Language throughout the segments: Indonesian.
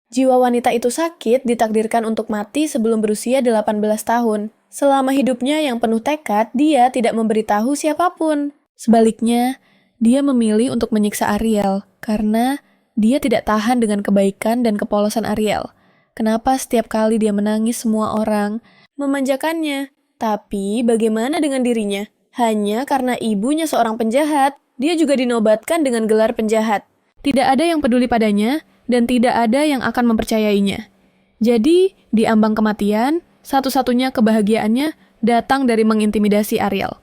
Jiwa wanita itu sakit ditakdirkan untuk mati sebelum berusia 18 tahun. Selama hidupnya yang penuh tekad, dia tidak memberitahu siapapun. Sebaliknya, dia memilih untuk menyiksa Ariel karena dia tidak tahan dengan kebaikan dan kepolosan Ariel. Kenapa setiap kali dia menangis semua orang memanjakannya? Tapi bagaimana dengan dirinya? Hanya karena ibunya seorang penjahat, dia juga dinobatkan dengan gelar penjahat. Tidak ada yang peduli padanya, dan tidak ada yang akan mempercayainya. Jadi, di ambang kematian, satu-satunya kebahagiaannya datang dari mengintimidasi Ariel.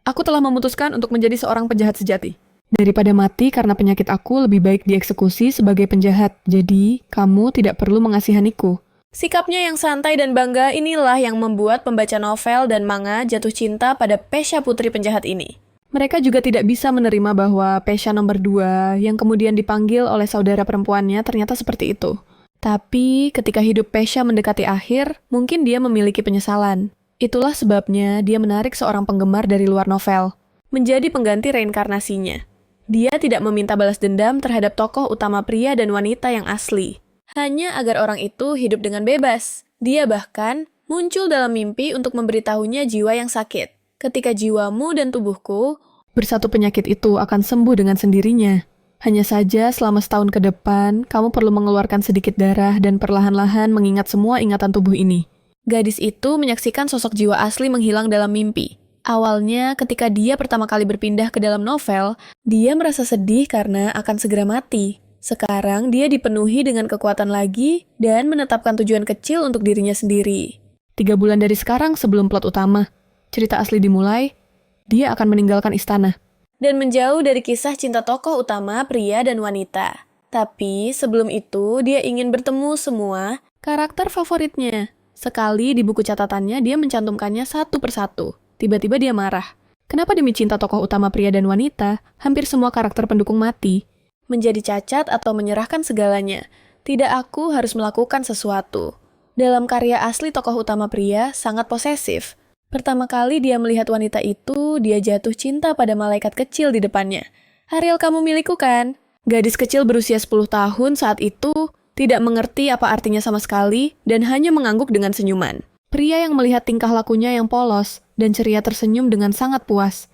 Aku telah memutuskan untuk menjadi seorang penjahat sejati. Daripada mati karena penyakit aku, lebih baik dieksekusi sebagai penjahat. Jadi, kamu tidak perlu mengasihaniku. Sikapnya yang santai dan bangga inilah yang membuat pembaca novel dan manga jatuh cinta pada Pesha putri penjahat ini. Mereka juga tidak bisa menerima bahwa Pesha nomor 2 yang kemudian dipanggil oleh saudara perempuannya ternyata seperti itu. Tapi ketika hidup Pesha mendekati akhir, mungkin dia memiliki penyesalan. Itulah sebabnya dia menarik seorang penggemar dari luar novel, menjadi pengganti reinkarnasinya. Dia tidak meminta balas dendam terhadap tokoh utama pria dan wanita yang asli, hanya agar orang itu hidup dengan bebas. Dia bahkan muncul dalam mimpi untuk memberitahunya jiwa yang sakit. Ketika jiwamu dan tubuhku bersatu, penyakit itu akan sembuh dengan sendirinya. Hanya saja selama setahun ke depan, kamu perlu mengeluarkan sedikit darah dan perlahan-lahan mengingat semua ingatan tubuh ini. Gadis itu menyaksikan sosok jiwa asli menghilang dalam mimpi. Awalnya, ketika dia pertama kali berpindah ke dalam novel, dia merasa sedih karena akan segera mati. Sekarang dia dipenuhi dengan kekuatan lagi dan menetapkan tujuan kecil untuk dirinya sendiri. 3 bulan dari sekarang sebelum plot utama, cerita asli dimulai, dia akan meninggalkan istana dan menjauh dari kisah cinta tokoh utama pria dan wanita. Tapi sebelum itu, dia ingin bertemu semua karakter favoritnya. Sekali di buku catatannya, dia mencantumkannya satu persatu. Tiba-tiba dia marah. Kenapa demi cinta tokoh utama pria dan wanita, hampir semua karakter pendukung mati? Menjadi cacat atau menyerahkan segalanya. Tidak, aku harus melakukan sesuatu. Dalam karya asli tokoh utama pria, sangat posesif. Pertama kali dia melihat wanita itu, dia jatuh cinta pada malaikat kecil di depannya. Ariel, kamu milikku kan? Gadis kecil berusia 10 tahun saat itu tidak mengerti apa artinya sama sekali dan hanya mengangguk dengan senyuman. Pria yang melihat tingkah lakunya yang polos dan ceria tersenyum dengan sangat puas.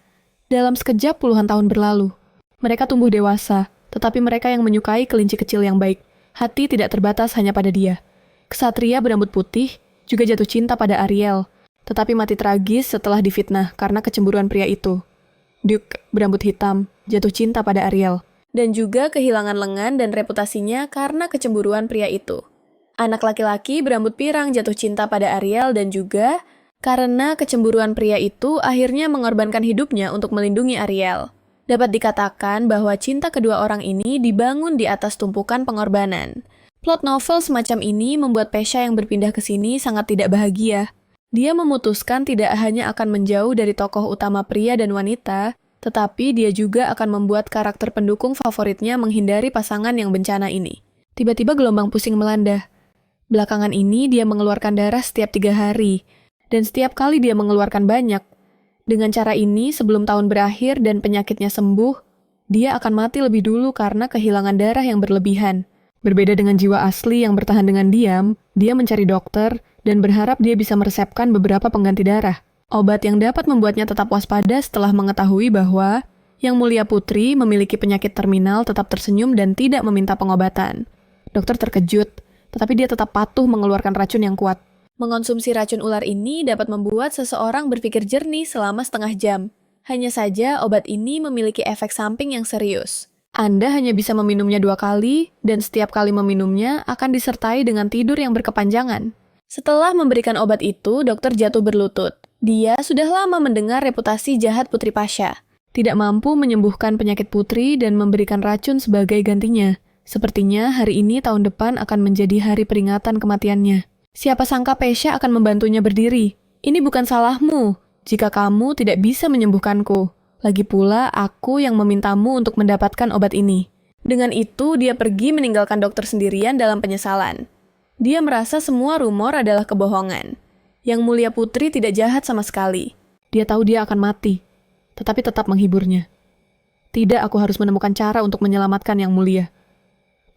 Dalam sekejap puluhan tahun berlalu, mereka tumbuh dewasa, tetapi mereka yang menyukai kelinci kecil yang baik. Hati tidak terbatas hanya pada dia. Ksatria berambut putih juga jatuh cinta pada Ariel, tetapi mati tragis setelah difitnah karena kecemburuan pria itu. Duke berambut hitam jatuh cinta pada Ariel, dan juga kehilangan lengan dan reputasinya karena kecemburuan pria itu. Anak laki-laki berambut pirang jatuh cinta pada Ariel dan juga karena kecemburuan pria itu akhirnya mengorbankan hidupnya untuk melindungi Ariel. Dapat dikatakan bahwa cinta kedua orang ini dibangun di atas tumpukan pengorbanan. Plot novel semacam ini membuat Pesha yang berpindah ke sini sangat tidak bahagia. Dia memutuskan tidak hanya akan menjauh dari tokoh utama pria dan wanita, tetapi dia juga akan membuat karakter pendukung favoritnya menghindari pasangan yang bencana ini. Tiba-tiba gelombang pusing melanda. Belakangan ini dia mengeluarkan darah setiap 3 hari, dan setiap kali dia mengeluarkan banyak. Dengan cara ini, sebelum tahun berakhir dan penyakitnya sembuh, dia akan mati lebih dulu karena kehilangan darah yang berlebihan. Berbeda dengan jiwa asli yang bertahan dengan diam, dia mencari dokter dan berharap dia bisa meresepkan beberapa pengganti darah. Obat yang dapat membuatnya tetap waspada setelah mengetahui bahwa Yang Mulia Putri memiliki penyakit terminal tetap tersenyum dan tidak meminta pengobatan. Dokter terkejut, tetapi dia tetap patuh mengeluarkan racun yang kuat. Mengonsumsi racun ular ini dapat membuat seseorang berpikir jernih selama setengah jam. Hanya saja obat ini memiliki efek samping yang serius. Anda hanya bisa meminumnya 2 kali, dan setiap kali meminumnya akan disertai dengan tidur yang berkepanjangan. Setelah memberikan obat itu, dokter jatuh berlutut. Dia sudah lama mendengar reputasi jahat Putri Pasha. Tidak mampu menyembuhkan penyakit Putri dan memberikan racun sebagai gantinya. Sepertinya hari ini tahun depan akan menjadi hari peringatan kematiannya. Siapa sangka Pesha akan membantunya berdiri. Ini bukan salahmu jika kamu tidak bisa menyembuhkanku. Lagi pula, aku yang memintamu untuk mendapatkan obat ini. Dengan itu, dia pergi meninggalkan dokter sendirian dalam penyesalan. Dia merasa semua rumor adalah kebohongan. Yang Mulia Putri tidak jahat sama sekali. Dia tahu dia akan mati, tetapi tetap menghiburnya. Tidak, aku harus menemukan cara untuk menyelamatkan Yang Mulia.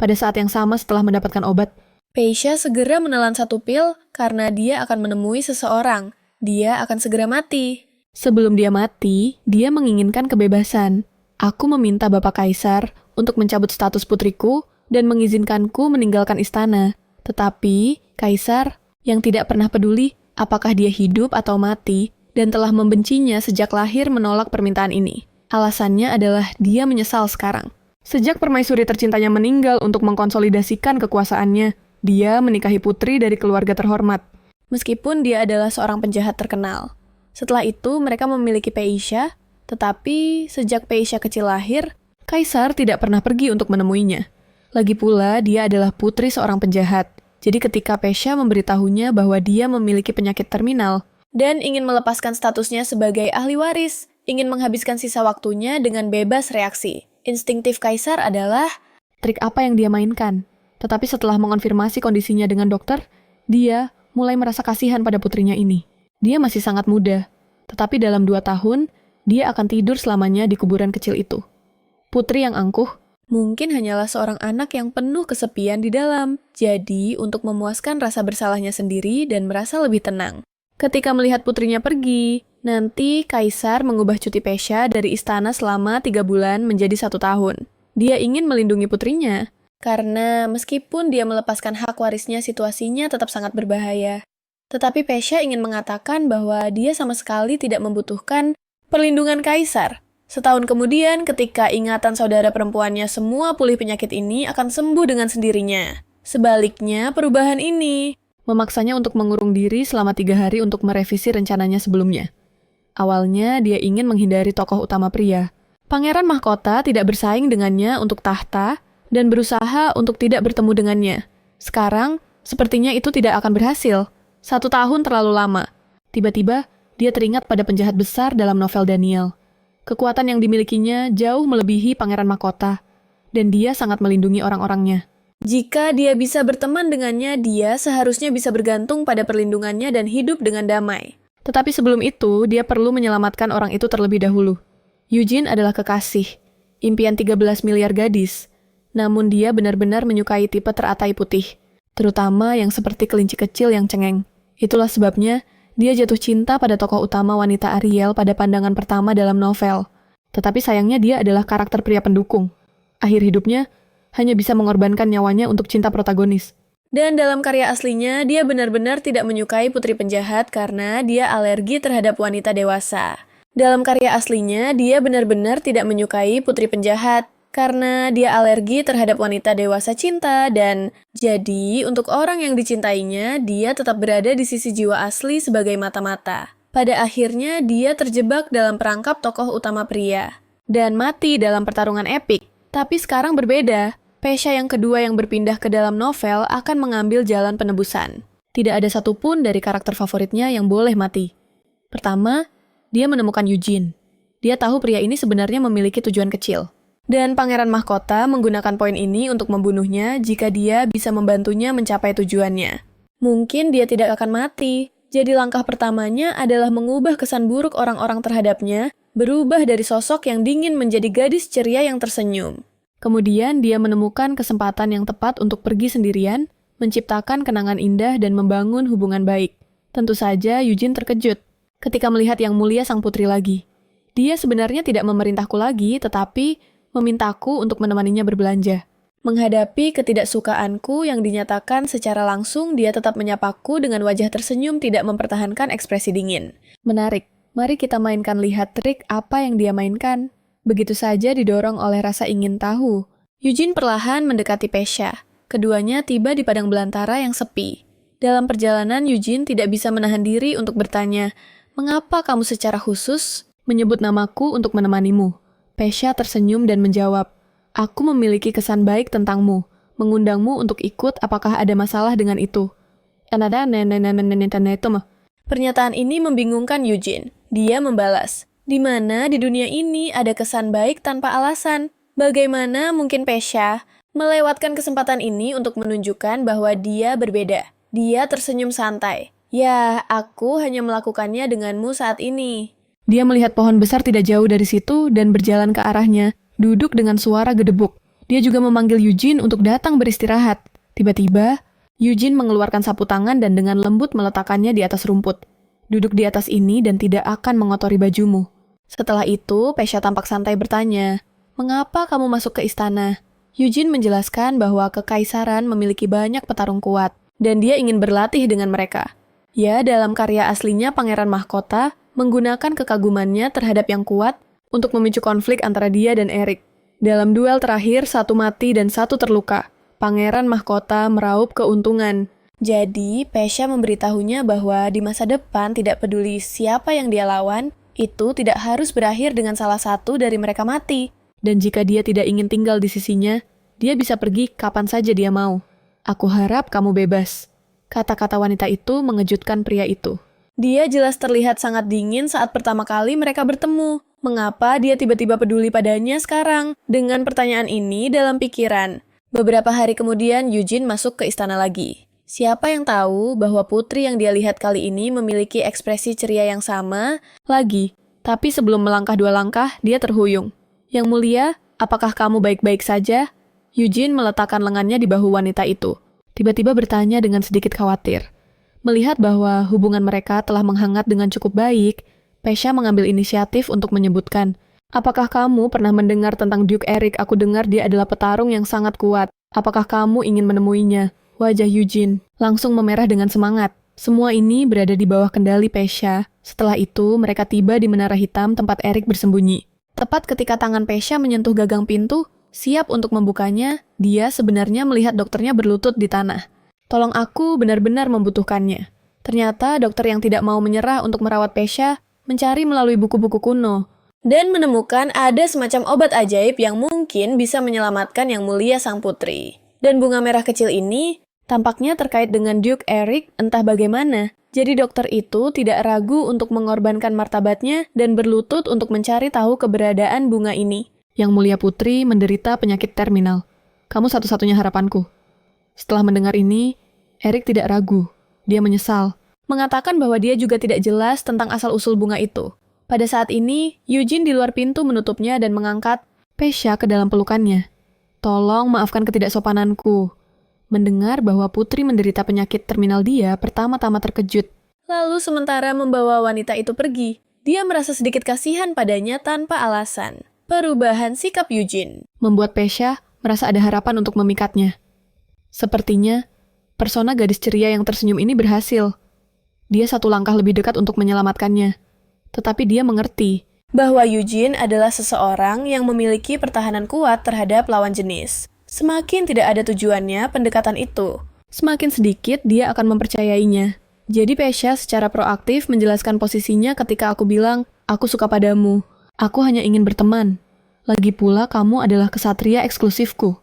pada saat yang sama setelah mendapatkan obat. Peisha segera menelan satu pil karena dia akan menemui seseorang. Dia akan segera mati. Sebelum dia mati, dia menginginkan kebebasan. Aku meminta Bapak Kaisar untuk mencabut status putriku dan mengizinkanku meninggalkan istana. Tetapi, Kaisar yang tidak pernah peduli apakah dia hidup atau mati dan telah membencinya sejak lahir menolak permintaan ini. Alasannya adalah dia menyesal sekarang. Sejak permaisuri tercintanya meninggal untuk mengkonsolidasikan kekuasaannya, dia menikahi putri dari keluarga terhormat. Meskipun dia adalah seorang penjahat terkenal. Setelah itu, mereka memiliki Peisha, tetapi sejak Peisha kecil lahir, Kaisar tidak pernah pergi untuk menemuinya. Lagi pula, dia adalah putri seorang penjahat. Jadi ketika Peisha memberitahunya bahwa dia memiliki penyakit terminal dan ingin melepaskan statusnya sebagai ahli waris, ingin menghabiskan sisa waktunya dengan bebas reaksi. Instingtif Kaisar adalah trik apa yang dia mainkan. Tetapi setelah mengonfirmasi kondisinya dengan dokter, dia mulai merasa kasihan pada putrinya ini. Dia masih sangat muda, tetapi dalam 2 tahun, dia akan tidur selamanya di kuburan kecil itu. Putri yang angkuh, mungkin hanyalah seorang anak yang penuh kesepian di dalam. Jadi, untuk memuaskan rasa bersalahnya sendiri dan merasa lebih tenang. Ketika melihat putrinya pergi, nanti Kaisar mengubah cuti Peisha dari istana selama 3 bulan menjadi 1 tahun. Dia ingin melindungi putrinya, karena meskipun dia melepaskan hak warisnya, situasinya tetap sangat berbahaya. Tetapi Peisha ingin mengatakan bahwa dia sama sekali tidak membutuhkan perlindungan Kaisar. Setahun kemudian, ketika ingatan saudara perempuannya semua pulih penyakit ini akan sembuh dengan sendirinya. Sebaliknya, perubahan ini memaksanya untuk mengurung diri selama 3 hari untuk merevisi rencananya sebelumnya. Awalnya, dia ingin menghindari tokoh utama pria. Pangeran Mahkota tidak bersaing dengannya untuk tahta, dan berusaha untuk tidak bertemu dengannya. Sekarang, sepertinya itu tidak akan berhasil. 1 tahun terlalu lama. Tiba-tiba, dia teringat pada penjahat besar dalam novel Daniel. Kekuatan yang dimilikinya jauh melebihi Pangeran Mahkota, dan dia sangat melindungi orang-orangnya. Jika dia bisa berteman dengannya, dia seharusnya bisa bergantung pada perlindungannya dan hidup dengan damai. Tetapi sebelum itu, dia perlu menyelamatkan orang itu terlebih dahulu. Eugene adalah kekasih, impian 13 miliar gadis. Namun dia benar-benar menyukai tipe teratai putih, terutama yang seperti kelinci kecil yang cengeng. Itulah sebabnya dia jatuh cinta pada tokoh utama wanita Ariel pada pandangan pertama dalam novel. Tetapi sayangnya dia adalah karakter pria pendukung. Akhir hidupnya hanya bisa mengorbankan nyawanya untuk cinta protagonis. Dan dalam karya aslinya, dia benar-benar tidak menyukai putri penjahat karena dia alergi terhadap wanita dewasa. Dalam karya aslinya, dia benar-benar tidak menyukai putri penjahat karena dia alergi terhadap wanita dewasa cinta, dan jadi untuk orang yang dicintainya, dia tetap berada di sisi jiwa asli sebagai mata-mata. Pada akhirnya, dia terjebak dalam perangkap tokoh utama pria dan mati dalam pertarungan epik. Tapi sekarang berbeda. Peisha yang kedua yang berpindah ke dalam novel akan mengambil jalan penebusan. Tidak ada satupun dari karakter favoritnya yang boleh mati. Pertama, dia menemukan Eugene. Dia tahu pria ini sebenarnya memiliki tujuan kecil. Dan Pangeran Mahkota menggunakan poin ini untuk membunuhnya jika dia bisa membantunya mencapai tujuannya. Mungkin dia tidak akan mati. Jadi langkah pertamanya adalah mengubah kesan buruk orang-orang terhadapnya, berubah dari sosok yang dingin menjadi gadis ceria yang tersenyum. Kemudian dia menemukan kesempatan yang tepat untuk pergi sendirian, menciptakan kenangan indah dan membangun hubungan baik. Tentu saja Eugene terkejut ketika melihat yang mulia sang putri lagi. Dia sebenarnya tidak memerintahku lagi, tetapi memintaku untuk menemaninya berbelanja. Menghadapi ketidaksukaanku yang dinyatakan secara langsung, dia tetap menyapaku dengan wajah tersenyum, tidak mempertahankan ekspresi dingin. Menarik, mari kita mainkan lihat trik apa yang dia mainkan. Begitu saja didorong oleh rasa ingin tahu. Eugene perlahan mendekati Peisha. Keduanya tiba di padang belantara yang sepi. Dalam perjalanan, Eugene tidak bisa menahan diri untuk bertanya, "Mengapa kamu secara khusus menyebut namaku untuk menemanimu?" Peisha tersenyum dan menjawab, "Aku memiliki kesan baik tentangmu, mengundangmu untuk ikut, apakah ada masalah dengan itu?" Pernyataan ini membingungkan Eugene. Dia membalas, "Di mana di dunia ini ada kesan baik tanpa alasan? Bagaimana mungkin Peisha melewatkan kesempatan ini untuk menunjukkan bahwa dia berbeda?" Dia tersenyum santai. "Ya, aku hanya melakukannya denganmu saat ini." Dia melihat pohon besar tidak jauh dari situ dan berjalan ke arahnya, duduk dengan suara gedebuk. Dia juga memanggil Eugene untuk datang beristirahat. Tiba-tiba, Eugene mengeluarkan sapu tangan dan dengan lembut meletakkannya di atas rumput. Duduk di atas ini dan tidak akan mengotori bajumu. Setelah itu, Pesha tampak santai bertanya, "Mengapa kamu masuk ke istana?" Eugene menjelaskan bahwa kekaisaran memiliki banyak petarung kuat, dan dia ingin berlatih dengan mereka. Ya, dalam karya aslinya Pangeran Mahkota menggunakan kekagumannya terhadap yang kuat untuk memicu konflik antara dia dan Eric. Dalam duel terakhir, satu mati dan satu terluka. Pangeran Mahkota meraup keuntungan. Jadi, Pesha memberitahunya bahwa di masa depan tidak peduli siapa yang dia lawan, itu tidak harus berakhir dengan salah satu dari mereka mati. Dan jika dia tidak ingin tinggal di sisinya, dia bisa pergi kapan saja dia mau. Aku harap kamu bebas. Kata-kata wanita itu mengejutkan pria itu. Dia jelas terlihat sangat dingin saat pertama kali mereka bertemu. Mengapa dia tiba-tiba peduli padanya sekarang? Dengan pertanyaan ini dalam pikiran. Beberapa hari kemudian Eugene masuk ke istana lagi. Siapa yang tahu bahwa putri yang dia lihat kali ini memiliki ekspresi ceria yang sama lagi. Tapi sebelum melangkah 2 langkah, dia terhuyung. "Yang mulia, apakah kamu baik-baik saja?" Eugene meletakkan lengannya di bahu wanita itu. Tiba-tiba bertanya dengan sedikit khawatir. Melihat bahwa hubungan mereka telah menghangat dengan cukup baik, Pesha mengambil inisiatif untuk menyebutkan, "Apakah kamu pernah mendengar tentang Duke Eric? Aku dengar dia adalah petarung yang sangat kuat. Apakah kamu ingin menemuinya?" Wajah Eugene langsung memerah dengan semangat. Semua ini berada di bawah kendali Pesha. Setelah itu, mereka tiba di menara hitam tempat Eric bersembunyi. Tepat ketika tangan Pesha menyentuh gagang pintu, siap untuk membukanya, dia sebenarnya melihat dokternya berlutut di tanah. "Tolong, aku benar-benar membutuhkannya." Ternyata dokter yang tidak mau menyerah untuk merawat Pesha mencari melalui buku-buku kuno dan menemukan ada semacam obat ajaib yang mungkin bisa menyelamatkan Yang Mulia Sang Putri. Dan bunga merah kecil ini tampaknya terkait dengan Duke Eric entah bagaimana. Jadi dokter itu tidak ragu untuk mengorbankan martabatnya dan berlutut untuk mencari tahu keberadaan bunga ini. Yang Mulia Putri menderita penyakit terminal. Kamu satu-satunya harapanku. Setelah mendengar ini, Eric tidak ragu. Dia menyesal. Mengatakan bahwa dia juga tidak jelas tentang asal-usul bunga itu. Pada saat ini, Eugene di luar pintu menutupnya dan mengangkat Pesha ke dalam pelukannya. "Tolong maafkan ketidaksopananku." Mendengar bahwa putri menderita penyakit terminal, dia pertama-tama terkejut. Lalu sementara membawa wanita itu pergi, dia merasa sedikit kasihan padanya tanpa alasan. Perubahan sikap Eugene membuat Pesha merasa ada harapan untuk memikatnya. Sepertinya, persona gadis ceria yang tersenyum ini berhasil. Dia satu langkah lebih dekat untuk menyelamatkannya. Tetapi dia mengerti bahwa Eugene adalah seseorang yang memiliki pertahanan kuat terhadap lawan jenis. Semakin tidak ada tujuannya pendekatan itu, semakin sedikit dia akan mempercayainya. Jadi Pesha secara proaktif menjelaskan posisinya ketika aku bilang, "Aku suka padamu. Aku hanya ingin berteman. Lagi pula kamu adalah kesatria eksklusifku.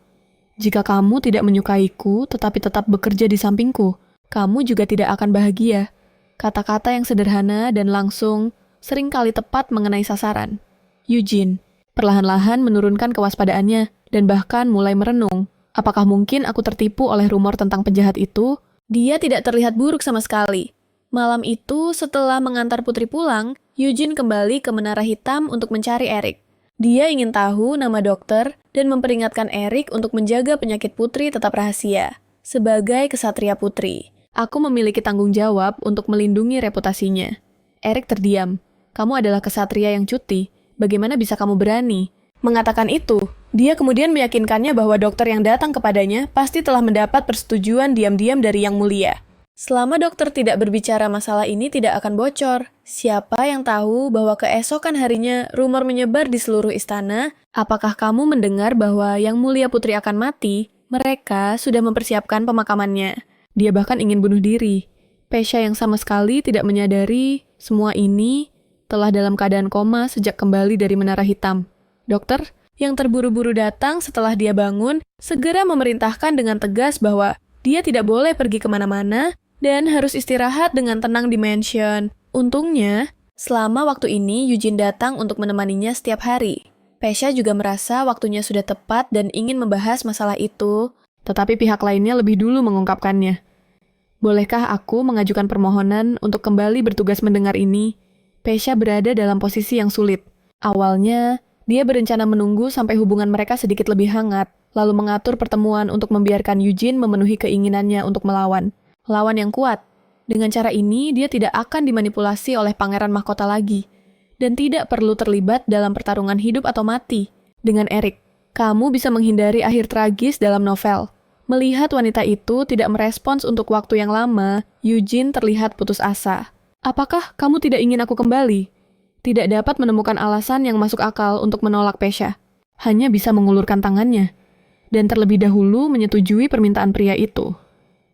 Jika kamu tidak menyukaiku tetapi tetap bekerja di sampingku, kamu juga tidak akan bahagia." Kata-kata yang sederhana dan langsung seringkali tepat mengenai sasaran. Eugene perlahan-lahan menurunkan kewaspadaannya dan bahkan mulai merenung. Apakah mungkin aku tertipu oleh rumor tentang penjahat itu? Dia tidak terlihat buruk sama sekali. Malam itu, setelah mengantar putri pulang, Eugene kembali ke Menara Hitam untuk mencari Eric. Dia ingin tahu nama dokter dan memperingatkan Eric untuk menjaga penyakit putri tetap rahasia. Sebagai kesatria putri, aku memiliki tanggung jawab untuk melindungi reputasinya. Eric terdiam. "Kamu adalah kesatria yang cuti. Bagaimana bisa kamu berani?" Mengatakan itu, dia kemudian meyakinkannya bahwa dokter yang datang kepadanya pasti telah mendapat persetujuan diam-diam dari Yang Mulia. Selama dokter tidak berbicara, masalah ini tidak akan bocor. Siapa yang tahu bahwa keesokan harinya rumor menyebar di seluruh istana? Apakah kamu mendengar bahwa Yang Mulia Putri akan mati? Mereka sudah mempersiapkan pemakamannya. Dia bahkan ingin bunuh diri. Pesha yang sama sekali tidak menyadari semua ini telah dalam keadaan koma sejak kembali dari Menara Hitam. Dokter, yang terburu-buru datang setelah dia bangun, segera memerintahkan dengan tegas bahwa dia tidak boleh pergi kemana-mana dan harus istirahat dengan tenang di mansion. Untungnya, selama waktu ini Eugene datang untuk menemaninya setiap hari. Pesha juga merasa waktunya sudah tepat dan ingin membahas masalah itu, tetapi pihak lainnya lebih dulu mengungkapkannya. "Bolehkah aku mengajukan permohonan untuk kembali bertugas mendengar ini?" Pesha berada dalam posisi yang sulit. Awalnya, dia berencana menunggu sampai hubungan mereka sedikit lebih hangat, lalu mengatur pertemuan untuk membiarkan Eugene memenuhi keinginannya untuk melawan. Lawan yang kuat. Dengan cara ini, dia tidak akan dimanipulasi oleh pangeran mahkota lagi, dan tidak perlu terlibat dalam pertarungan hidup atau mati. Dengan Eric, kamu bisa menghindari akhir tragis dalam novel. Melihat wanita itu tidak merespons untuk waktu yang lama, Eugene terlihat putus asa. Apakah kamu tidak ingin aku kembali? Tidak dapat menemukan alasan yang masuk akal untuk menolak Pesha. Hanya bisa mengulurkan tangannya. Dan terlebih dahulu menyetujui permintaan pria itu.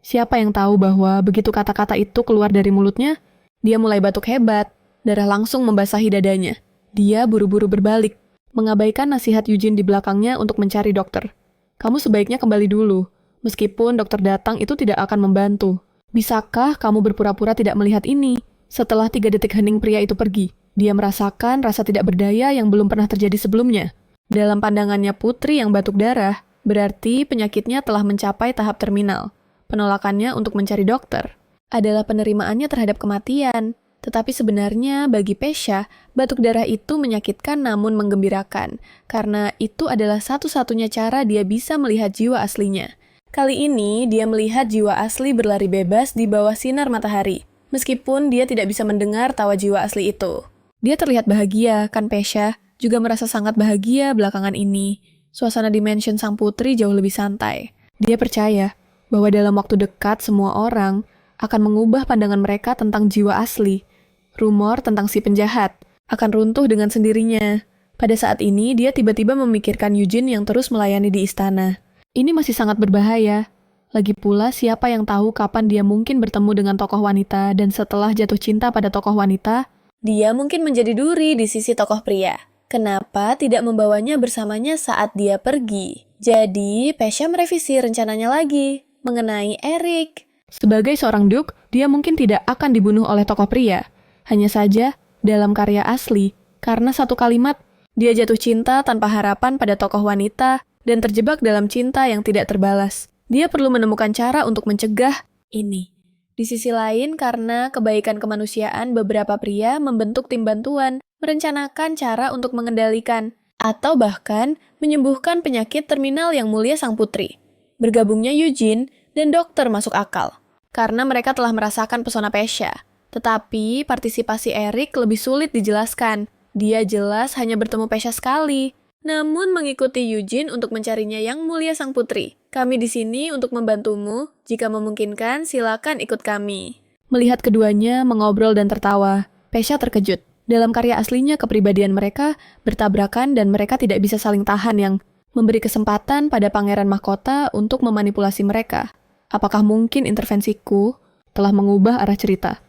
Siapa yang tahu bahwa begitu kata-kata itu keluar dari mulutnya, dia mulai batuk hebat, darah langsung membasahi dadanya. Dia buru-buru berbalik, mengabaikan nasihat Eugene di belakangnya untuk mencari dokter. Kamu sebaiknya kembali dulu, meskipun dokter datang itu tidak akan membantu. Bisakah kamu berpura-pura tidak melihat ini? Setelah 3 detik hening pria itu pergi, dia merasakan rasa tidak berdaya yang belum pernah terjadi sebelumnya. Dalam pandangannya putri yang batuk darah, berarti penyakitnya telah mencapai tahap terminal. Penolakannya untuk mencari dokter adalah penerimaannya terhadap kematian. Tetapi sebenarnya bagi Pesha, batuk darah itu menyakitkan namun menggembirakan, karena itu adalah satu-satunya cara dia bisa melihat jiwa aslinya. Kali ini dia melihat jiwa asli berlari bebas di bawah sinar matahari, meskipun dia tidak bisa mendengar tawa jiwa asli itu. Dia terlihat bahagia, kan Pesha? Juga merasa sangat bahagia belakangan ini. Suasana di mansion sang putri jauh lebih santai. Dia percaya bahwa dalam waktu dekat semua orang akan mengubah pandangan mereka tentang jiwa asli. Rumor tentang si penjahat akan runtuh dengan sendirinya. Pada saat ini, dia tiba-tiba memikirkan Eugene yang terus melayani di istana. Ini masih sangat berbahaya. Lagi pula, siapa yang tahu kapan dia mungkin bertemu dengan tokoh wanita, dan setelah jatuh cinta pada tokoh wanita, dia mungkin menjadi duri di sisi tokoh pria. Kenapa tidak membawanya bersamanya saat dia pergi? Jadi, Pesha merevisi rencananya lagi mengenai Eric. Sebagai seorang duke, dia mungkin tidak akan dibunuh oleh tokoh pria. Hanya saja, dalam karya asli, karena satu kalimat, dia jatuh cinta tanpa harapan pada tokoh wanita dan terjebak dalam cinta yang tidak terbalas. Dia perlu menemukan cara untuk mencegah ini. Di sisi lain, karena kebaikan kemanusiaan, beberapa pria membentuk tim bantuan, merencanakan cara untuk mengendalikan, atau bahkan menyembuhkan penyakit terminal yang mulia sang putri. Bergabungnya Eugene dan dokter masuk akal, karena mereka telah merasakan pesona Pesha. Tetapi partisipasi Eric lebih sulit dijelaskan. Dia jelas hanya bertemu Pesha sekali, namun mengikuti Eugene untuk mencarinya yang mulia sang putri. Kami di sini untuk membantumu. Jika memungkinkan, silakan ikut kami. Melihat keduanya mengobrol dan tertawa, Pesha terkejut. Dalam karya aslinya, kepribadian mereka bertabrakan dan mereka tidak bisa saling tahan yang memberi kesempatan pada pangeran mahkota untuk memanipulasi mereka. Apakah mungkin intervensiku telah mengubah arah cerita?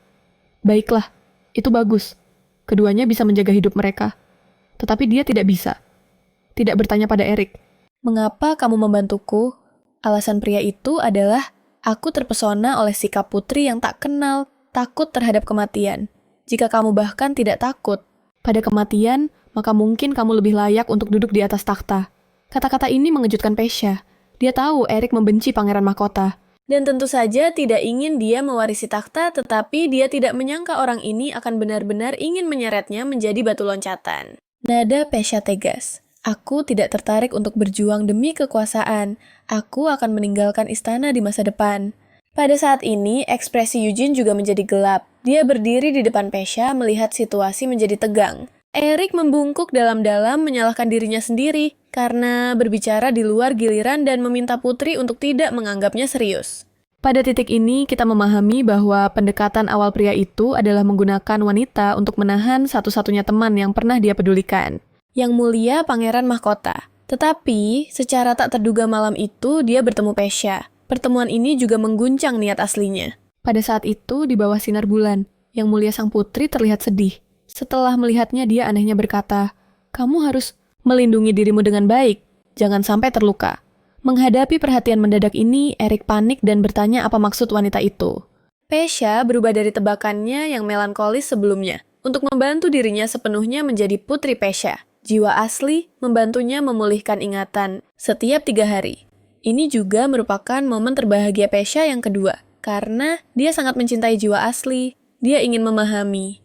Baiklah, itu bagus. Keduanya bisa menjaga hidup mereka. Tetapi dia tidak bisa. Tidak bertanya pada Eric. Mengapa kamu membantuku? Alasan pria itu adalah, aku terpesona oleh sikap putri yang tak kenal, takut terhadap kematian. Jika kamu bahkan tidak takut pada kematian, maka mungkin kamu lebih layak untuk duduk di atas takhta. Kata-kata ini mengejutkan Pesha. Dia tahu Eric membenci pangeran mahkota. Dan tentu saja tidak ingin dia mewarisi takhta, tetapi dia tidak menyangka orang ini akan benar-benar ingin menyeretnya menjadi batu loncatan. Nada Pesha tegas. Aku tidak tertarik untuk berjuang demi kekuasaan. Aku akan meninggalkan istana di masa depan. Pada saat ini, ekspresi Eugene juga menjadi gelap. Dia berdiri di depan Pesha melihat situasi menjadi tegang. Eric membungkuk dalam-dalam menyalahkan dirinya sendiri karena berbicara di luar giliran dan meminta putri untuk tidak menganggapnya serius. Pada titik ini, kita memahami bahwa pendekatan awal pria itu adalah menggunakan wanita untuk menahan satu-satunya teman yang pernah dia pedulikan. Yang mulia pangeran mahkota. Tetapi, secara tak terduga malam itu dia bertemu Pesha. Pertemuan ini juga mengguncang niat aslinya. Pada saat itu, di bawah sinar bulan, yang mulia sang putri terlihat sedih. Setelah melihatnya, dia anehnya berkata, "Kamu harus melindungi dirimu dengan baik, jangan sampai terluka." Menghadapi perhatian mendadak ini, Eric panik dan bertanya apa maksud wanita itu. Pesha berubah dari tebakannya yang melankolis sebelumnya, untuk membantu dirinya sepenuhnya menjadi putri Pesha. Jiwa asli membantunya memulihkan ingatan setiap 3 hari. Ini juga merupakan momen terbahagia Pesha yang kedua, karena dia sangat mencintai jiwa asli. Dia ingin memahami.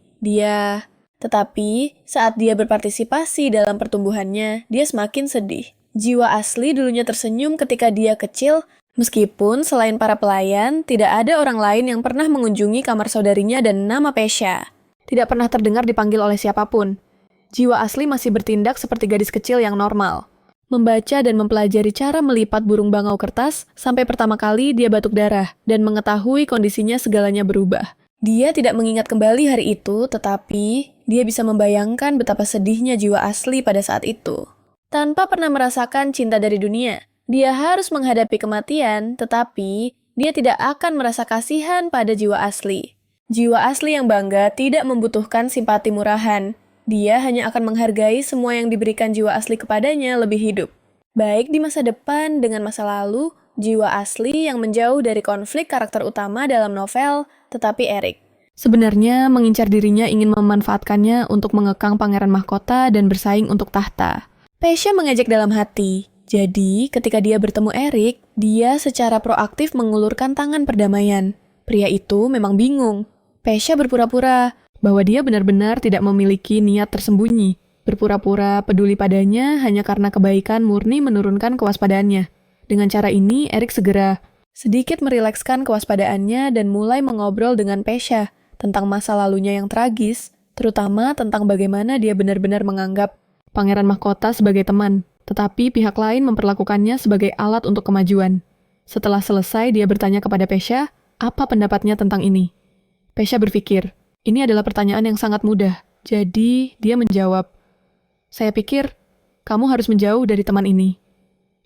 Tetapi saat dia berpartisipasi dalam pertumbuhannya, dia semakin sedih. Jiwa asli dulunya tersenyum ketika dia kecil, meskipun selain para pelayan, tidak ada orang lain yang pernah mengunjungi kamar saudarinya dan nama Pesha. Tidak pernah terdengar dipanggil oleh siapapun. Jiwa asli masih bertindak seperti gadis kecil yang normal. Membaca dan mempelajari cara melipat burung bangau kertas sampai pertama kali dia batuk darah dan mengetahui kondisinya segalanya berubah. Dia tidak mengingat kembali hari itu, tetapi dia bisa membayangkan betapa sedihnya jiwa asli pada saat itu. Tanpa pernah merasakan cinta dari dunia, dia harus menghadapi kematian, tetapi dia tidak akan merasa kasihan pada jiwa asli. Jiwa asli yang bangga tidak membutuhkan simpati murahan. Dia hanya akan menghargai semua yang diberikan jiwa asli kepadanya lebih hidup. Baik di masa depan dengan masa lalu, jiwa asli yang menjauh dari konflik karakter utama dalam novel, tetapi Eric. Sebenarnya mengincar dirinya ingin memanfaatkannya untuk mengekang pangeran mahkota dan bersaing untuk tahta. Pesha mengejek dalam hati. Jadi, ketika dia bertemu Eric, dia secara proaktif mengulurkan tangan perdamaian. Pria itu memang bingung. Pesha berpura-pura bahwa dia benar-benar tidak memiliki niat tersembunyi, berpura-pura peduli padanya hanya karena kebaikan murni menurunkan kewaspadaannya. Dengan cara ini, Eric segera sedikit merilekskan kewaspadaannya dan mulai mengobrol dengan Pesha tentang masa lalunya yang tragis, terutama tentang bagaimana dia benar-benar menganggap pangeran mahkota sebagai teman, tetapi pihak lain memperlakukannya sebagai alat untuk kemajuan. Setelah selesai, dia bertanya kepada Pesha, apa pendapatnya tentang ini? Pesha berpikir, ini adalah pertanyaan yang sangat mudah. Jadi, dia menjawab, saya pikir, kamu harus menjauh dari teman ini.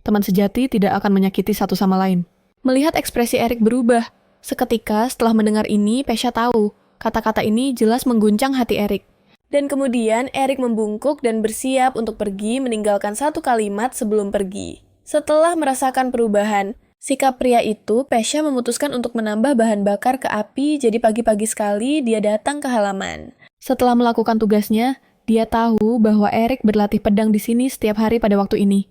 Teman sejati tidak akan menyakiti satu sama lain. Melihat ekspresi Eric berubah, seketika setelah mendengar ini, Pesha tahu, kata-kata ini jelas mengguncang hati Eric. Dan kemudian Eric membungkuk dan bersiap untuk pergi meninggalkan satu kalimat sebelum pergi. Setelah merasakan perubahan, sikap pria itu, Pesha memutuskan untuk menambah bahan bakar ke api, jadi pagi-pagi sekali dia datang ke halaman. Setelah melakukan tugasnya, dia tahu bahwa Eric berlatih pedang di sini setiap hari pada waktu ini.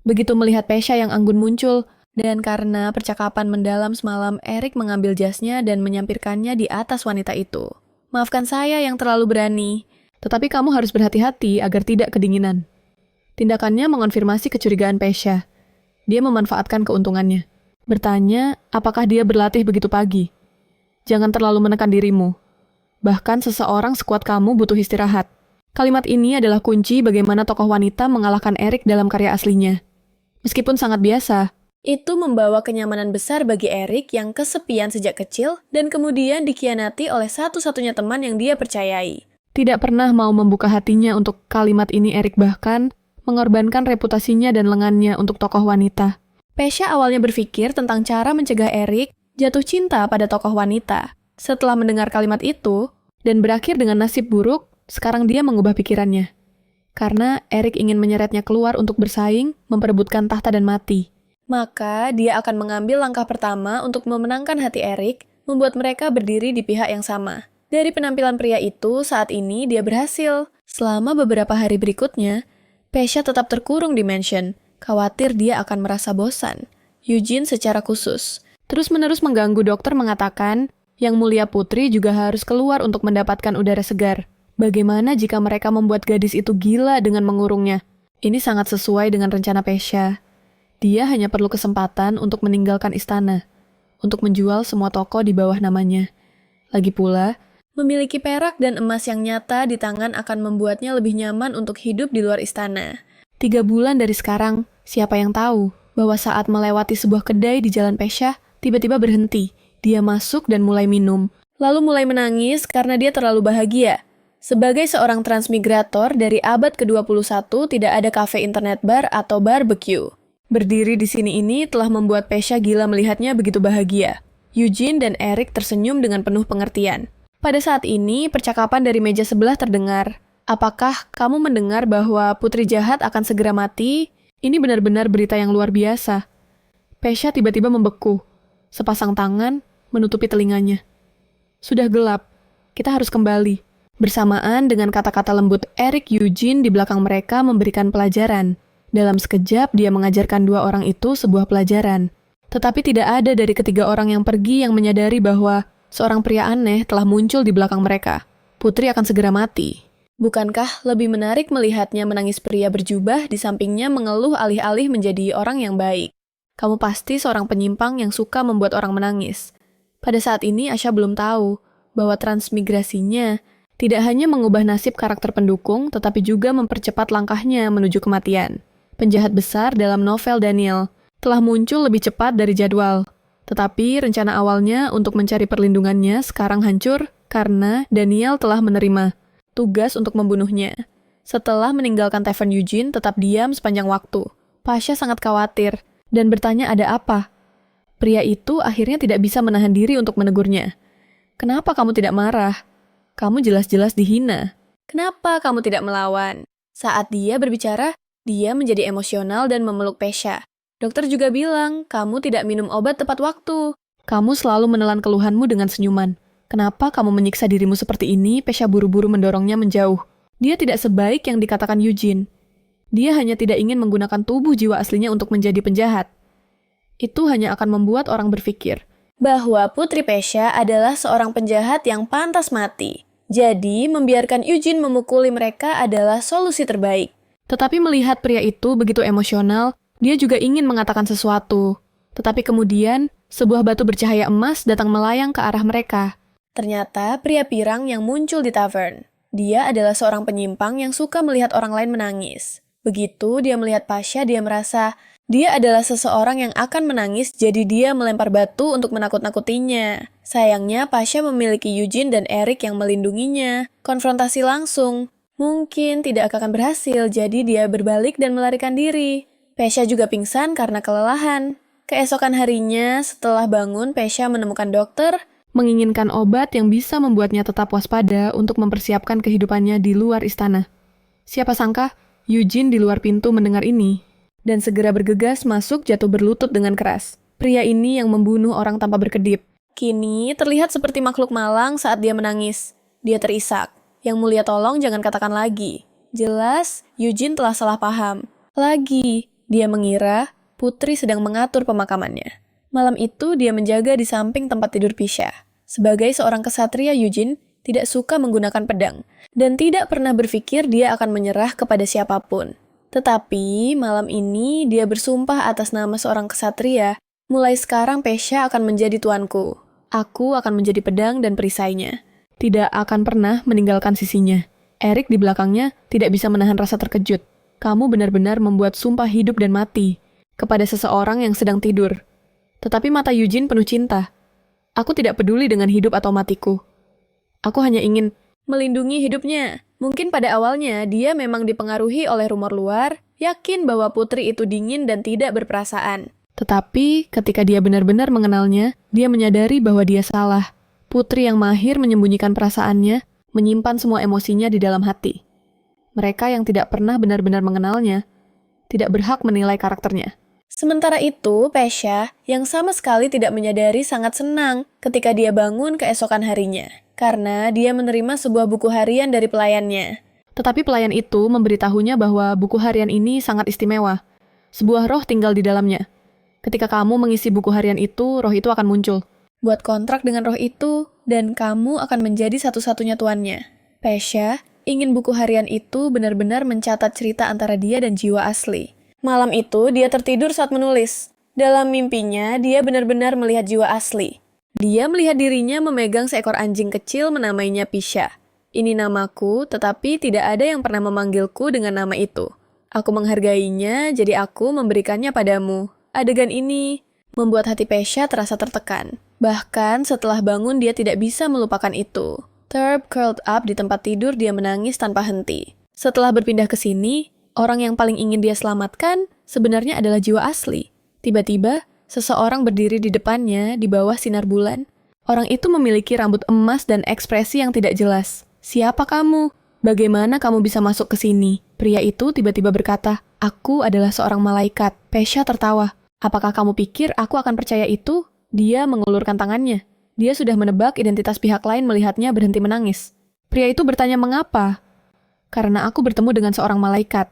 Begitu melihat Pesha yang anggun muncul, dan karena percakapan mendalam semalam, Eric mengambil jasnya dan menyampirkannya di atas wanita itu. Maafkan saya yang terlalu berani, tetapi kamu harus berhati-hati agar tidak kedinginan. Tindakannya mengonfirmasi kecurigaan Pesha. Dia memanfaatkan keuntungannya. Bertanya, apakah dia berlatih begitu pagi? Jangan terlalu menekan dirimu. Bahkan seseorang sekuat kamu butuh istirahat. Kalimat ini adalah kunci bagaimana tokoh wanita mengalahkan Eric dalam karya aslinya. Meskipun sangat biasa, itu membawa kenyamanan besar bagi Eric yang kesepian sejak kecil dan kemudian dikhianati oleh satu-satunya teman yang dia percayai. Tidak pernah mau membuka hatinya untuk kalimat ini Eric bahkan mengorbankan reputasinya dan lengannya untuk tokoh wanita. Pesha awalnya berpikir tentang cara mencegah Eric jatuh cinta pada tokoh wanita. Setelah mendengar kalimat itu, dan berakhir dengan nasib buruk, sekarang dia mengubah pikirannya. Karena Eric ingin menyeretnya keluar untuk bersaing, memperebutkan tahta dan mati. Maka dia akan mengambil langkah pertama untuk memenangkan hati Eric, membuat mereka berdiri di pihak yang sama. Dari penampilan pria itu, saat ini dia berhasil. Selama beberapa hari berikutnya, Pesha tetap terkurung di mansion, khawatir dia akan merasa bosan. Eugene secara khusus terus-menerus mengganggu dokter mengatakan, Yang Mulia Putri juga harus keluar untuk mendapatkan udara segar. Bagaimana jika mereka membuat gadis itu gila dengan mengurungnya? Ini sangat sesuai dengan rencana Pesha. Dia hanya perlu kesempatan untuk meninggalkan istana, untuk menjual semua toko di bawah namanya. Lagi pula, memiliki perak dan emas yang nyata di tangan akan membuatnya lebih nyaman untuk hidup di luar istana. 3 bulan dari sekarang, siapa yang tahu bahwa saat melewati sebuah kedai di Jalan Pesha, tiba-tiba berhenti. Dia masuk dan mulai minum, lalu mulai menangis karena dia terlalu bahagia. Sebagai seorang transmigrator dari abad ke-21, tidak ada kafe internet bar atau barbecue. Berdiri di sini ini telah membuat Pesha gila melihatnya begitu bahagia. Eugene dan Eric tersenyum dengan penuh pengertian. Pada saat ini, percakapan dari meja sebelah terdengar. Apakah kamu mendengar bahwa putri jahat akan segera mati? Ini benar-benar berita yang luar biasa. Pesha tiba-tiba membeku. Sepasang tangan menutupi telinganya. Sudah gelap. Kita harus kembali. Bersamaan dengan kata-kata lembut Eric, Eugene di belakang mereka memberikan pelajaran. Dalam sekejap, dia mengajarkan 2 orang itu sebuah pelajaran. Tetapi tidak ada dari ketiga orang yang pergi yang menyadari bahwa seorang pria aneh telah muncul di belakang mereka. Putri akan segera mati. Bukankah lebih menarik melihatnya menangis pria berjubah di sampingnya mengeluh alih-alih menjadi orang yang baik? Kamu pasti seorang penyimpang yang suka membuat orang menangis. Pada saat ini Asha belum tahu bahwa transmigrasinya tidak hanya mengubah nasib karakter pendukung, tetapi juga mempercepat langkahnya menuju kematian. Penjahat besar dalam novel Daniel telah muncul lebih cepat dari jadwal. Tetapi rencana awalnya untuk mencari perlindungannya sekarang hancur karena Daniel telah menerima tugas untuk membunuhnya. Setelah meninggalkan Tavern Eugene tetap diam sepanjang waktu. Pasha sangat khawatir dan bertanya ada apa. Pria itu akhirnya tidak bisa menahan diri untuk menegurnya. Kenapa kamu tidak marah? Kamu jelas-jelas dihina. Kenapa kamu tidak melawan? Saat dia berbicara, dia menjadi emosional dan memeluk Pasha. Dokter juga bilang, kamu tidak minum obat tepat waktu. Kamu selalu menelan keluhanmu dengan senyuman. Kenapa kamu menyiksa dirimu seperti ini? Pasha buru-buru mendorongnya menjauh. Dia tidak sebaik yang dikatakan Eugene. Dia hanya tidak ingin menggunakan tubuh jiwa aslinya untuk menjadi penjahat. Itu hanya akan membuat orang berpikir bahwa Putri Pasha adalah seorang penjahat yang pantas mati. Jadi, membiarkan Eugene memukuli mereka adalah solusi terbaik. Tetapi melihat pria itu begitu emosional, dia juga ingin mengatakan sesuatu. Tetapi kemudian, sebuah batu bercahaya emas datang melayang ke arah mereka. Ternyata pria pirang yang muncul di tavern. Dia adalah seorang penyimpang yang suka melihat orang lain menangis. Begitu dia melihat Pasha, dia merasa dia adalah seseorang yang akan menangis, jadi dia melempar batu untuk menakut-nakutinya. Sayangnya, Pasha memiliki Eugene dan Eric yang melindunginya. Konfrontasi langsung. Mungkin tidak akan berhasil, jadi dia berbalik dan melarikan diri. Pasha juga pingsan karena kelelahan. Keesokan harinya, setelah bangun, Pasha menemukan dokter, menginginkan obat yang bisa membuatnya tetap waspada untuk mempersiapkan kehidupannya di luar istana. Siapa sangka, Eugene di luar pintu mendengar ini dan segera bergegas masuk jatuh berlutut dengan keras. Pria ini yang membunuh orang tanpa berkedip. Kini terlihat seperti makhluk malang saat dia menangis. Dia terisak. Yang mulia tolong jangan katakan lagi. Jelas, Eugene telah salah paham. Lagi, dia mengira Putri sedang mengatur pemakamannya. Malam itu dia menjaga di samping tempat tidur Pasha. Sebagai seorang kesatria, Eugene tidak suka menggunakan pedang dan tidak pernah berpikir dia akan menyerah kepada siapapun. Tetapi, malam ini dia bersumpah atas nama seorang kesatria, mulai sekarang Pasha akan menjadi tuanku. Aku akan menjadi pedang dan perisainya. Tidak akan pernah meninggalkan sisinya. Eric di belakangnya tidak bisa menahan rasa terkejut. Kamu benar-benar membuat sumpah hidup dan mati kepada seseorang yang sedang tidur. Tetapi mata Eugene penuh cinta. Aku tidak peduli dengan hidup atau matiku. Aku hanya ingin melindungi hidupnya. Mungkin pada awalnya dia memang dipengaruhi oleh rumor luar, yakin bahwa Putri itu dingin dan tidak berperasaan. Tetapi ketika dia benar-benar mengenalnya, dia menyadari bahwa dia salah. Putri yang mahir menyembunyikan perasaannya, menyimpan semua emosinya di dalam hati. Mereka yang tidak pernah benar-benar mengenalnya, tidak berhak menilai karakternya. Sementara itu, Pasha yang sama sekali tidak menyadari sangat senang ketika dia bangun keesokan harinya. Karena dia menerima sebuah buku harian dari pelayannya. Tetapi pelayan itu memberitahunya bahwa buku harian ini sangat istimewa. Sebuah roh tinggal di dalamnya. Ketika kamu mengisi buku harian itu, roh itu akan muncul. Buat kontrak dengan roh itu, dan kamu akan menjadi satu-satunya tuannya. Pasha ingin buku harian itu benar-benar mencatat cerita antara dia dan jiwa asli. Malam itu, dia tertidur saat menulis. Dalam mimpinya, dia benar-benar melihat jiwa asli. Dia melihat dirinya memegang seekor anjing kecil menamainya Pasha. Ini namaku, tetapi tidak ada yang pernah memanggilku dengan nama itu. Aku menghargainya, jadi aku memberikannya padamu. Adegan ini membuat hati Pasha terasa tertekan. Bahkan setelah bangun dia tidak bisa melupakan itu. Thurb curled up di tempat tidur, dia menangis tanpa henti. Setelah berpindah ke sini, orang yang paling ingin dia selamatkan sebenarnya adalah jiwa asli. Tiba-tiba, seseorang berdiri di depannya di bawah sinar bulan. Orang itu memiliki rambut emas dan ekspresi yang tidak jelas. Siapa kamu? Bagaimana kamu bisa masuk ke sini? Pria itu tiba-tiba berkata, aku adalah seorang malaikat. Pasha tertawa. Apakah kamu pikir aku akan percaya itu? Dia mengulurkan tangannya. Dia sudah menebak identitas pihak lain melihatnya berhenti menangis. Pria itu bertanya mengapa? Karena aku bertemu dengan seorang malaikat.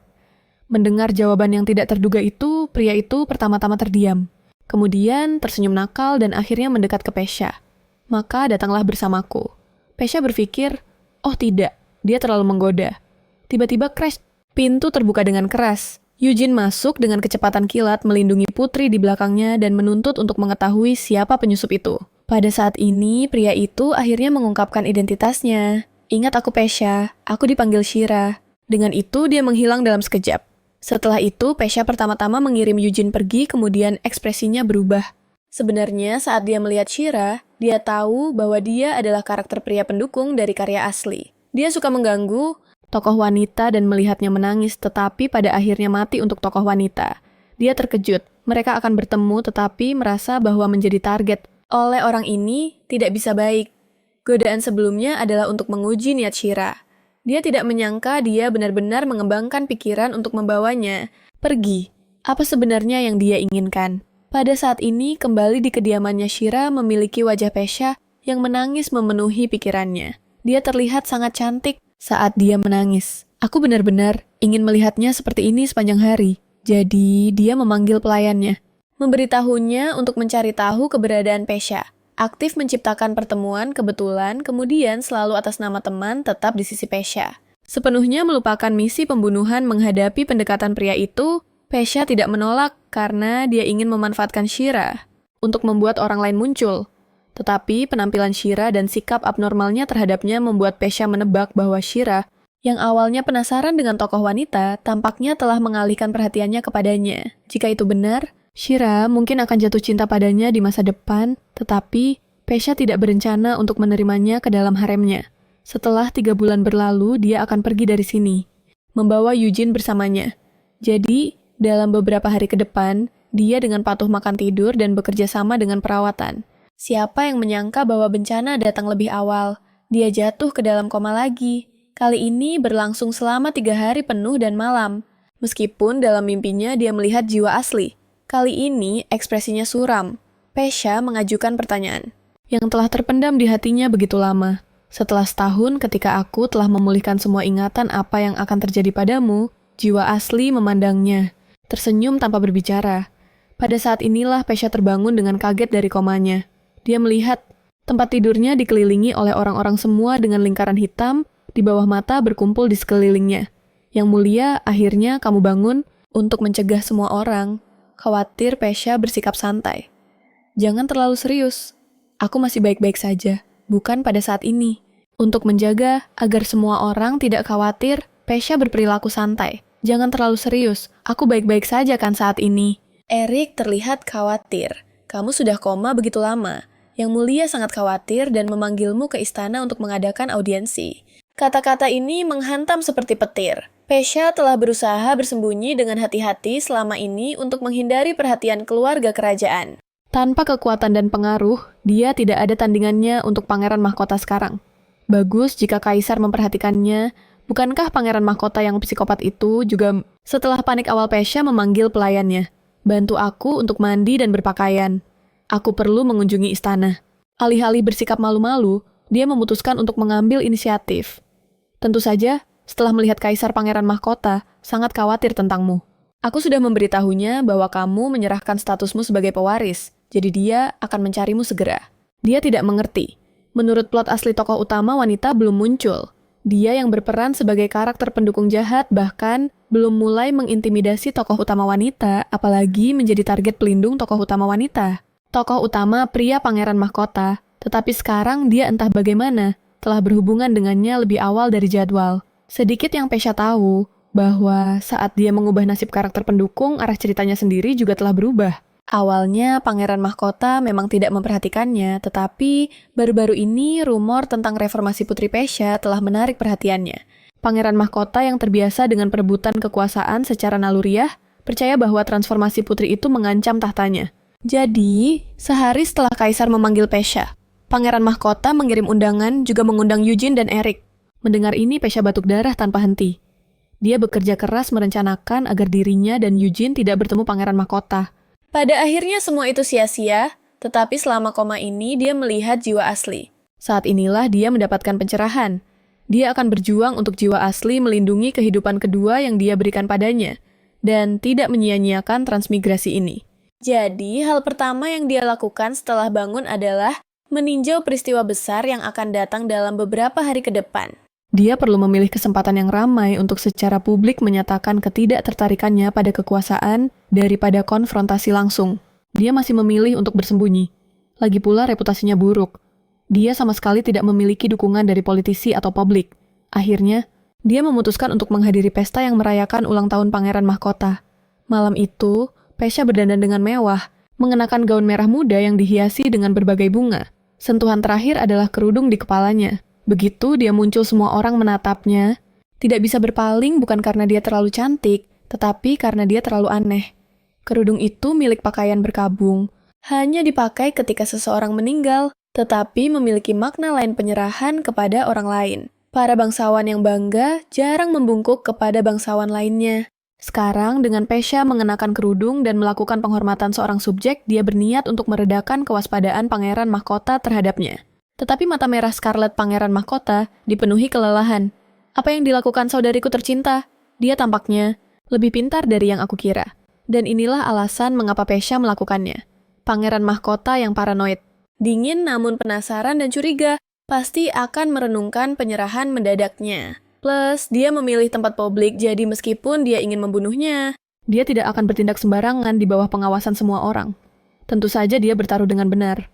Mendengar jawaban yang tidak terduga itu, pria itu pertama-tama terdiam. Kemudian tersenyum nakal dan akhirnya mendekat ke Pasha. Maka datanglah bersamaku. Pasha berpikir, oh tidak, Dia terlalu menggoda. Tiba-tiba crash. Pintu terbuka dengan keras. Eugene masuk dengan kecepatan kilat melindungi putri di belakangnya dan menuntut untuk mengetahui siapa penyusup itu. Pada saat ini, pria itu akhirnya mengungkapkan identitasnya. Ingat aku Pesha, aku dipanggil Shira. Dengan itu, dia menghilang dalam sekejap. Setelah itu, Pesha pertama-tama mengirim Eugene pergi, kemudian ekspresinya berubah. Sebenarnya, saat dia melihat Shira, dia tahu bahwa dia adalah karakter pria pendukung dari karya asli. Dia suka mengganggu tokoh wanita dan melihatnya menangis, tetapi pada akhirnya mati untuk tokoh wanita. Dia terkejut. Mereka akan bertemu, tetapi merasa bahwa menjadi target oleh orang ini tidak bisa baik. Godaan sebelumnya adalah untuk menguji niat Shira. Dia tidak menyangka dia benar-benar mengembangkan pikiran untuk membawanya pergi. Apa sebenarnya yang dia inginkan? Pada saat ini, kembali di kediamannya Shira memiliki wajah Pesha yang menangis memenuhi pikirannya. Dia terlihat sangat cantik saat dia menangis. Aku benar-benar ingin melihatnya seperti ini sepanjang hari. Jadi, dia memanggil pelayannya, memberitahunya untuk mencari tahu keberadaan Pesha. Aktif menciptakan pertemuan kebetulan, kemudian selalu atas nama teman tetap di sisi Pesha. Sepenuhnya melupakan misi pembunuhan menghadapi pendekatan pria itu, Pesha tidak menolak karena dia ingin memanfaatkan Shira untuk membuat orang lain muncul. Tetapi penampilan Shira dan sikap abnormalnya terhadapnya membuat Pesha menebak bahwa Shira, yang awalnya penasaran dengan tokoh wanita, tampaknya telah mengalihkan perhatiannya kepadanya. Jika itu benar, Shira mungkin akan jatuh cinta padanya di masa depan, tetapi Pesha tidak berencana untuk menerimanya ke dalam haremnya. Setelah 3 bulan berlalu, dia akan pergi dari sini, membawa Eugene bersamanya. Jadi, dalam beberapa hari ke depan, dia dengan patuh makan tidur dan bekerja sama dengan perawatan. Siapa yang menyangka bahwa bencana datang lebih awal? Dia jatuh ke dalam koma lagi. Kali ini berlangsung selama 3 hari penuh dan malam. Meskipun dalam mimpinya dia melihat jiwa asli. Kali ini ekspresinya suram. Pesha mengajukan pertanyaan yang telah terpendam di hatinya begitu lama. Setelah setahun ketika aku telah memulihkan semua ingatan apa yang akan terjadi padamu, jiwa asli memandangnya, tersenyum tanpa berbicara. Pada saat inilah Pesha terbangun dengan kaget dari komanya. Dia melihat tempat tidurnya dikelilingi oleh orang-orang semua dengan lingkaran hitam di bawah mata berkumpul di sekelilingnya. Yang mulia, akhirnya kamu bangun untuk mencegah semua orang. Khawatir Pesha bersikap santai. Jangan terlalu serius. Aku masih baik-baik saja, bukan pada saat ini. Untuk menjaga agar semua orang tidak khawatir, Pesha berperilaku santai. Jangan terlalu serius, aku baik-baik saja kan saat ini. Eric terlihat khawatir. Kamu sudah koma begitu lama. Yang mulia sangat khawatir dan memanggilmu ke istana untuk mengadakan audiensi. Kata-kata ini menghantam seperti petir. Pesha telah berusaha bersembunyi dengan hati-hati selama ini untuk menghindari perhatian keluarga kerajaan. Tanpa kekuatan dan pengaruh, dia tidak ada tandingannya untuk pangeran mahkota sekarang. Bagus jika kaisar memperhatikannya. Bukankah pangeran mahkota yang psikopat itu juga setelah panik awal Pesha memanggil pelayannya? Bantu aku untuk mandi dan berpakaian. Aku perlu mengunjungi istana. Alih-alih bersikap malu-malu, dia memutuskan untuk mengambil inisiatif. Tentu saja, setelah melihat kaisar pangeran mahkota, sangat khawatir tentangmu. Aku sudah memberitahunya bahwa kamu menyerahkan statusmu sebagai pewaris, jadi dia akan mencarimu segera. Dia tidak mengerti. Menurut plot asli tokoh utama wanita belum muncul. Dia yang berperan sebagai karakter pendukung jahat bahkan belum mulai mengintimidasi tokoh utama wanita, apalagi menjadi target pelindung tokoh utama wanita. Tokoh utama pria pangeran mahkota, tetapi sekarang dia entah bagaimana telah berhubungan dengannya lebih awal dari jadwal. Sedikit yang Pesha tahu bahwa saat dia mengubah nasib karakter pendukung, arah ceritanya sendiri juga telah berubah. Awalnya pangeran mahkota memang tidak memperhatikannya, tetapi baru-baru ini rumor tentang reformasi Putri Pesha telah menarik perhatiannya. Pangeran mahkota yang terbiasa dengan perebutan kekuasaan secara naluriah, percaya bahwa transformasi putri itu mengancam tahtanya. Jadi, sehari setelah kaisar memanggil Pesha, pangeran mahkota mengirim undangan juga mengundang Eugene dan Eric. Mendengar ini, Pesha batuk darah tanpa henti. Dia bekerja keras merencanakan agar dirinya dan Eugene tidak bertemu pangeran mahkota. Pada akhirnya semua itu sia-sia, tetapi selama koma ini dia melihat jiwa asli. Saat inilah dia mendapatkan pencerahan. Dia akan berjuang untuk jiwa asli melindungi kehidupan kedua yang dia berikan padanya, dan tidak menyia-nyiakan transmigrasi ini. Jadi, hal pertama yang dia lakukan setelah bangun adalah meninjau peristiwa besar yang akan datang dalam beberapa hari ke depan. Dia perlu memilih kesempatan yang ramai untuk secara publik menyatakan ketidaktertarikannya pada kekuasaan daripada konfrontasi langsung. Dia masih memilih untuk bersembunyi. Lagi pula reputasinya buruk. Dia sama sekali tidak memiliki dukungan dari politisi atau publik. Akhirnya, dia memutuskan untuk menghadiri pesta yang merayakan ulang tahun Pangeran Mahkota. Malam itu, Pesha berdandan dengan mewah, mengenakan gaun merah muda yang dihiasi dengan berbagai bunga. Sentuhan terakhir adalah kerudung di kepalanya. Begitu dia muncul, semua orang menatapnya. Tidak bisa berpaling bukan karena dia terlalu cantik, tetapi karena dia terlalu aneh. Kerudung itu milik pakaian berkabung, hanya dipakai ketika seseorang meninggal, tetapi memiliki makna lain, penyerahan kepada orang lain. Para bangsawan yang bangga jarang membungkuk kepada bangsawan lainnya. Sekarang, dengan Pesha mengenakan kerudung dan melakukan penghormatan seorang subjek, dia berniat untuk meredakan kewaspadaan Pangeran Mahkota terhadapnya. Tetapi mata merah Scarlet Pangeran Mahkota dipenuhi kelelahan. Apa yang dilakukan saudariku tercinta? Dia tampaknya lebih pintar dari yang aku kira. Dan inilah alasan mengapa Pesha melakukannya. Pangeran Mahkota yang paranoid. Dingin namun penasaran dan curiga, pasti akan merenungkan penyerahan mendadaknya. Plus, dia memilih tempat publik, jadi meskipun dia ingin membunuhnya, dia tidak akan bertindak sembarangan di bawah pengawasan semua orang. Tentu saja dia bertaruh dengan benar.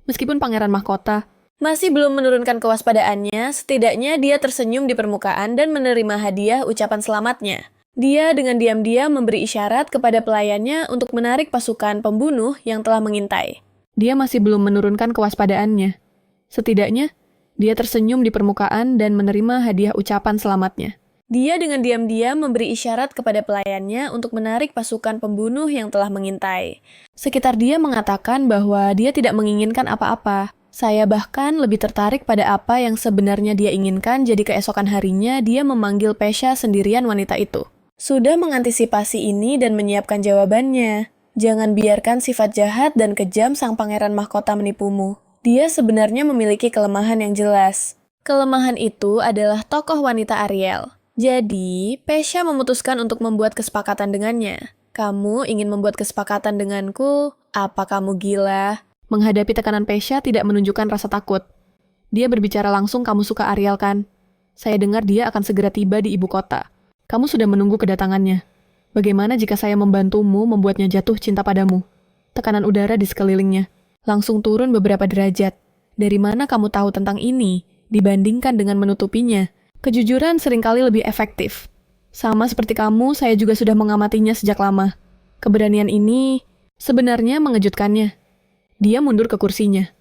Meskipun Pangeran Mahkota masih belum menurunkan kewaspadaannya, setidaknya dia tersenyum di permukaan dan menerima hadiah ucapan selamatnya. Dia dengan diam-diam memberi isyarat kepada pelayannya untuk menarik pasukan pembunuh yang telah mengintai. Dia masih belum menurunkan kewaspadaannya. Setidaknya, dia tersenyum di permukaan dan menerima hadiah ucapan selamatnya. Dia dengan diam-diam memberi isyarat kepada pelayannya untuk menarik pasukan pembunuh yang telah mengintai. Sekitar dia mengatakan bahwa dia tidak menginginkan apa-apa. Saya bahkan lebih tertarik pada apa yang sebenarnya dia inginkan, jadi keesokan harinya dia memanggil Pesha sendirian, wanita itu. Sudah mengantisipasi ini dan menyiapkan jawabannya. Jangan biarkan sifat jahat dan kejam sang Pangeran Mahkota menipumu. Dia sebenarnya memiliki kelemahan yang jelas. Kelemahan itu adalah tokoh wanita Ariel. Jadi, Pesha memutuskan untuk membuat kesepakatan dengannya. Kamu ingin membuat kesepakatan denganku? Apa kamu gila? Menghadapi tekanan Pesha tidak menunjukkan rasa takut. Dia berbicara langsung, kamu suka Ariel kan? Saya dengar dia akan segera tiba di ibu kota. Kamu sudah menunggu kedatangannya. Bagaimana jika saya membantumu membuatnya jatuh cinta padamu? Tekanan udara di sekelilingnya langsung turun beberapa derajat. Dari mana kamu tahu tentang ini? Dibandingkan dengan menutupinya, kejujuran seringkali lebih efektif. Sama seperti kamu, saya juga sudah mengamatinya sejak lama. Keberanian ini sebenarnya mengejutkannya. Dia mundur ke kursinya.